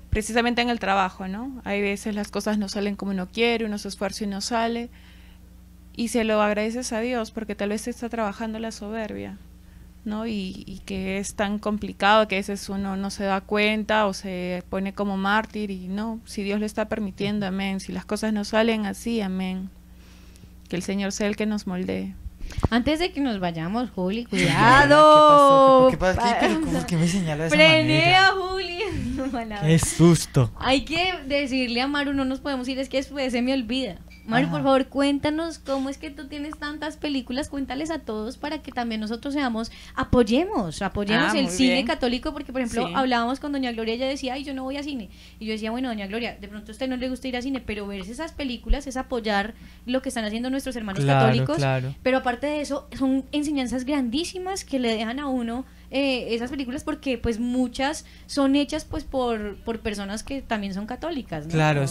precisamente en el trabajo, ¿no? Hay veces las cosas no salen como uno quiere, uno se esfuerza y no sale, y se lo agradeces a Dios porque tal vez está trabajando la soberbia, ¿no? Y que es tan complicado que a veces uno no se da cuenta o se pone como mártir, y no, si Dios lo está permitiendo, amén. Si las cosas no salen así, amén. Que el Señor sea el que nos moldee. Antes de que nos vayamos, Juli, cuidado. ¿Qué pasó? ¿Por qué me señala de esa Frenea, manera? Juli. ¡Qué susto! Hay que decirle a Maru, no nos podemos ir, es que después se me olvida. Maru, por favor, cuéntanos cómo es que tú tienes tantas películas, cuéntales a todos para que también nosotros apoyemos el cine bien. Católico, porque por ejemplo hablábamos con doña Gloria, ella decía, ay, yo no voy a cine, y yo decía, bueno, doña Gloria, de pronto a usted no le gusta ir a cine, pero verse esas películas es apoyar lo que están haciendo nuestros hermanos católicos, pero aparte de eso, son enseñanzas grandísimas que le dejan a uno esas películas, porque pues muchas son hechas pues por personas que también son católicas, ¿no? Claro,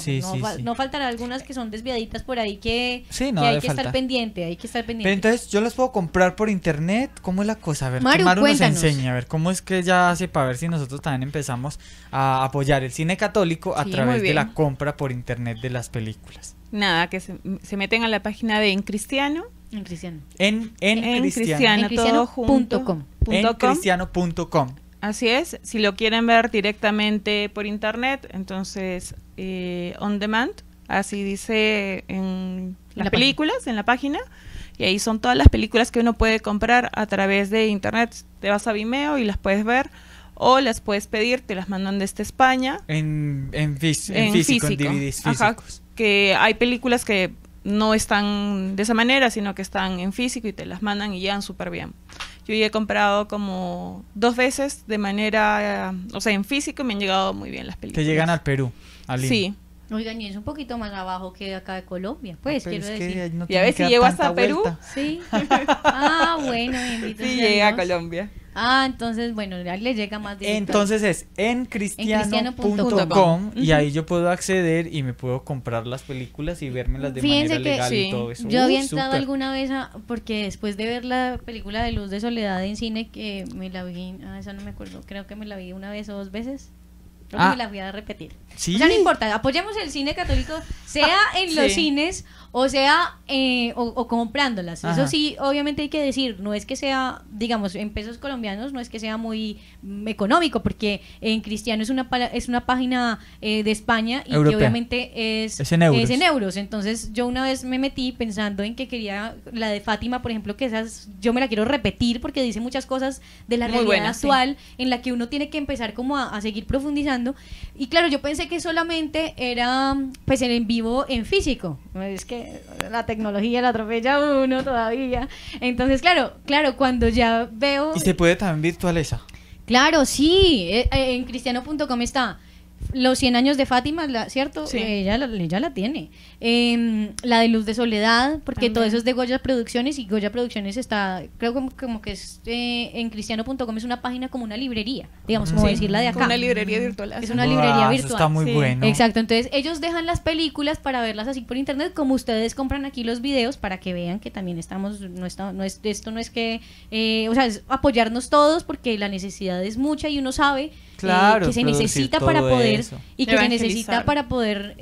no faltará algunas que son desviaditas por ahí que hay que estar pendiente, Pero entonces, ¿yo las puedo comprar por internet? ¿Cómo es la cosa? A ver, Maru, que Maru nos cuéntanos. enseña, a ver, ¿cómo es que ella hace para ver si nosotros también empezamos a apoyar el cine católico a través de la compra por internet de las películas? Nada, que se meten a la página de En Cristiano. En Cristiano. En Cristiano, todo junto. En cristiano.com. Así es, si lo quieren ver directamente por internet, entonces on demand, así dice en las películas, en la página, y ahí son todas las películas que uno puede comprar a través de internet. Te vas a Vimeo y las puedes ver, o las puedes pedir, te las mandan desde España. En físico, en DVDs físicos. Ajá, que hay películas que no están de esa manera, sino que están en físico y te las mandan y llegan súper bien. Yo ya he comprado como 2 veces de manera, o sea, en físico, me han llegado muy bien las películas. Te llegan al Perú, al Lima. Sí. Oigan, y es un poquito más abajo que acá de Colombia, pues, quiero decir. Y a ver si llego hasta Perú. Sí. Bueno, bendito. Sí, llega a Colombia. Entonces, bueno, ya le llega más directo. Entonces es en cristiano.com y ahí yo puedo acceder y me puedo comprar las películas y vérmelas de manera legal y todo eso. Yo había entrado alguna vez porque después de ver la película de Luz de Soledad en cine, que me la vi, esa no me acuerdo, creo que me la vi 1 vez o 2 veces. Creo que me la voy a repetir. ¿Sí? O sea, no importa, apoyemos el cine católico, sea en los cines o sea o comprándolas. Eso sí, obviamente hay que decir, no es que sea, digamos, en pesos colombianos, no es que sea muy económico, porque en Cristiano es una página de España y europea, que obviamente es en euros. Entonces yo una vez me metí pensando en que quería la de Fátima, por ejemplo, que yo me la quiero repetir porque dice muchas cosas de la realidad actual en la que uno tiene que empezar como a seguir profundizando. Y claro, yo pensé que solamente era pues en vivo en físico. Es que la tecnología la atropella a uno todavía. Entonces, claro, cuando ya veo... ¿Y se puede también virtualizar? Claro, sí. En cristiano.com está Los 100 años de Fátima, ¿cierto? Sí. Ella la tiene. La de Luz de Soledad, porque también todo eso es de Goya Producciones, y Goya Producciones está, creo como que es en cristiano.com, es una página como una librería, digamos, como decirla de acá. Como una librería virtual. Es una librería virtual. Eso está muy bueno. Exacto, entonces ellos dejan las películas para verlas así por internet, como ustedes compran aquí los videos, para que vean que también esto no es que, o sea, es apoyarnos todos, porque la necesidad es mucha y uno sabe Claro, que se producir necesita todo para poder eso. y que se Evangelizar. necesita para poder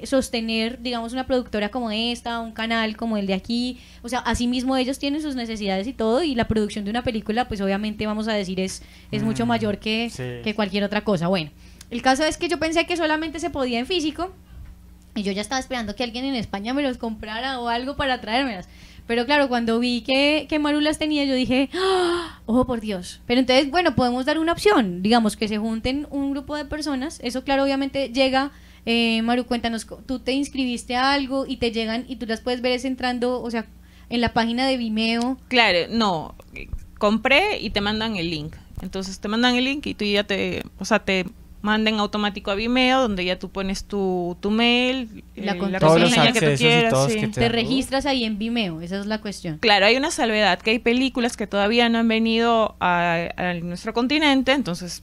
sostener, digamos, una productora como esta, un canal como el de aquí. O sea, asimismo ellos tienen sus necesidades y todo, y la producción de una película, pues obviamente vamos a decir es mucho mayor que cualquier otra cosa. Bueno, el caso es que yo pensé que solamente se podía en físico, y yo ya estaba esperando que alguien en España me los comprara o algo para traérmelas. Pero claro, cuando vi que Maru las tenía, yo dije, ¡oh, por Dios! Pero entonces, bueno, podemos dar una opción. Digamos que se junten un grupo de personas. Eso, claro, obviamente llega. Maru, cuéntanos, tú te inscribiste a algo y te llegan y tú las puedes ver es entrando, o sea, en la página de Vimeo. Claro, no, compré y te mandan el link. Entonces te mandan el link y tú ya te mandan automático a Vimeo, donde ya tú pones tu mail, La la contraseña contraseña que tú quieras. Sí. Te registras ahí en Vimeo, esa es la cuestión. Claro, hay una salvedad, que hay películas que todavía no han venido a nuestro continente, entonces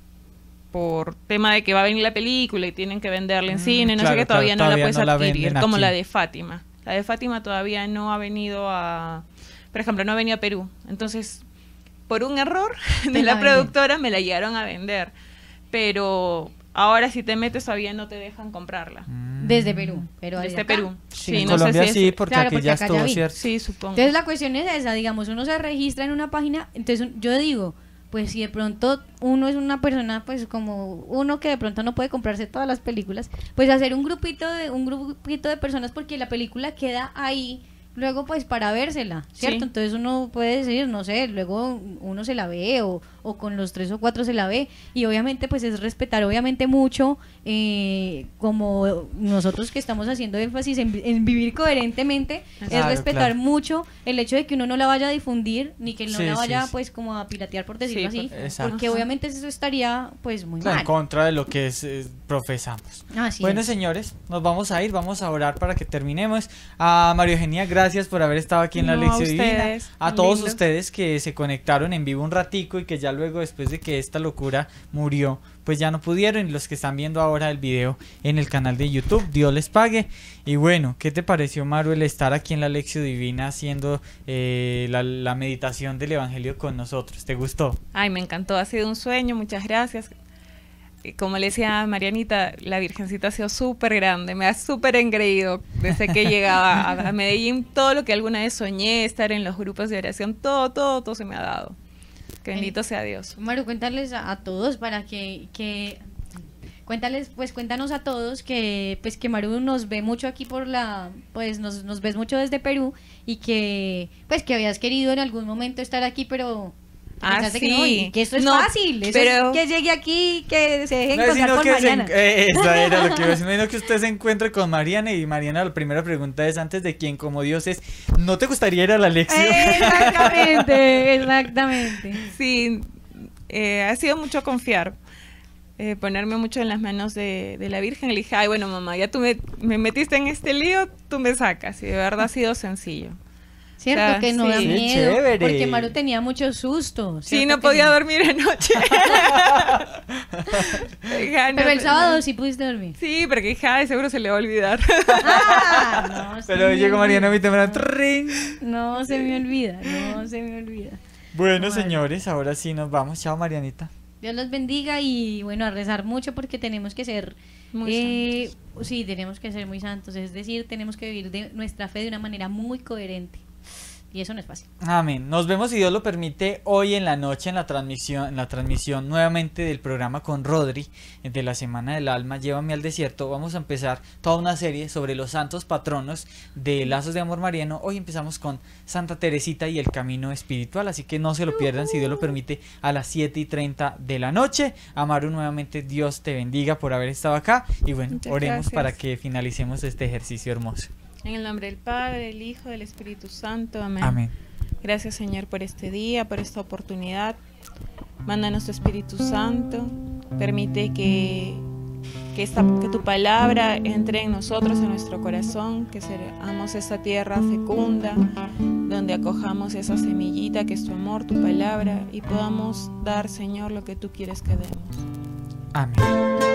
por tema de que va a venir la película y tienen que venderla en cine, no sé qué, todavía no la puedes adquirir, como la de Fátima. La de Fátima todavía no ha venido por ejemplo, no ha venido a Perú. Entonces, por un error de la productora me la llegaron a vender. Pero ahora si te metes todavía no te dejan comprarla. Desde Perú. Pero desde Perú. Sí, en Colombia sí, porque claro, aquí porque ya acá estuvo, ya vi. ¿cierto? Sí, supongo. Entonces la cuestión es esa, digamos, uno se registra en una página, entonces yo digo, pues si de pronto uno es una persona, pues como uno que de pronto no puede comprarse todas las películas, pues hacer un grupito de personas, porque la película queda ahí luego pues para vérsela, ¿cierto? Sí. Entonces uno puede decir, no sé, luego uno se la ve o con los 3 o 4 se la ve, y obviamente pues es respetar obviamente mucho, como nosotros que estamos haciendo énfasis en vivir coherentemente, Claro, es respetar claro. mucho el hecho de que uno no la vaya a difundir, ni que no Sí, la vaya sí, sí. pues como a piratear, por decirlo Sí, así, exacto. porque obviamente eso estaría pues muy Claro, en mal. contra de lo que profesamos. Así Bueno, es. señores, nos vamos a ir, vamos a orar para que terminemos. A María Eugenia, gracias por haber estado aquí en la No, Lección a Divina. ustedes, A muy todos lindo. ustedes que se conectaron en vivo un ratico y que ya luego, después de que esta locura murió, pues ya no pudieron, y los que están viendo ahora el video en el canal de YouTube, Dios les pague. Y bueno, ¿qué te pareció, Maru, el estar aquí en la Lección Divina haciendo la meditación del Evangelio con nosotros? ¿Te gustó? Ay, me encantó, ha sido un sueño, muchas gracias. Como le decía a Marianita, la Virgencita ha sido súper grande, me ha súper engreído desde que llegaba a Medellín. Todo lo que alguna vez soñé, estar en los grupos de oración, todo se me ha dado. Que bendito sea Dios. Maru, cuéntales a todos para cuéntanos a todos que pues que Maru nos ve mucho aquí nos ves mucho desde Perú, y que pues que habías querido en algún momento estar aquí, pero pensaste que no, y que esto es fácil, eso pero es que llegue aquí, que se dejen No, encontrar sino con que Mariana. esa era lo que iba a decir. Imagino que usted se encuentre con Mariana, y Mariana, la primera pregunta es, antes de quién como Dios es, ¿no te gustaría ir a la lección? Exactamente. Sí, ha sido mucho confiar, ponerme mucho en las manos de la Virgen. Le dije, ay, bueno, mamá, ya tú me metiste en este lío, tú me sacas. Y de verdad ha sido sencillo. Cierto, O sea, que no da sí. Qué miedo, chévere. porque Maru tenía mucho susto. Sí, ¿cierto no que podía sí? dormir anoche. Pero el sábado sí pudiste dormir. Sí, porque dije, ay, seguro se le va a olvidar. No, Pero se me llegó Mariana a mi olvida. temprano. ¡Trin! No se me olvida, no se me olvida. Bueno, señores, ahora sí nos vamos. Chao, Marianita. Dios los bendiga, y bueno, a rezar mucho, porque tenemos que ser Muy sí, tenemos que ser muy santos, es decir, tenemos que vivir de nuestra fe de una manera muy coherente, y eso no es fácil. Amén. Nos vemos, si Dios lo permite, hoy en la noche en la transmisión nuevamente del programa con Rodri de la Semana del Alma, Llévame al Desierto. Vamos a empezar toda una serie sobre los santos patronos de Lazos de Amor Mariano. Hoy empezamos con Santa Teresita y el camino espiritual, así que no se lo pierdan, si Dios lo permite, a las 7:30 de la noche. Amaru, nuevamente Dios te bendiga por haber estado acá, y bueno, Muchas oremos gracias. para que finalicemos este ejercicio hermoso. En el nombre del Padre, del Hijo, del Espíritu Santo. Amén. Amén. Gracias, Señor, por este día, por esta oportunidad. Mándanos tu Espíritu Santo. Permite que tu palabra entre en nosotros, en nuestro corazón, que seamos esa tierra fecunda, donde acojamos esa semillita que es tu amor, tu palabra, y podamos dar, Señor, lo que tú quieres que demos. Amén.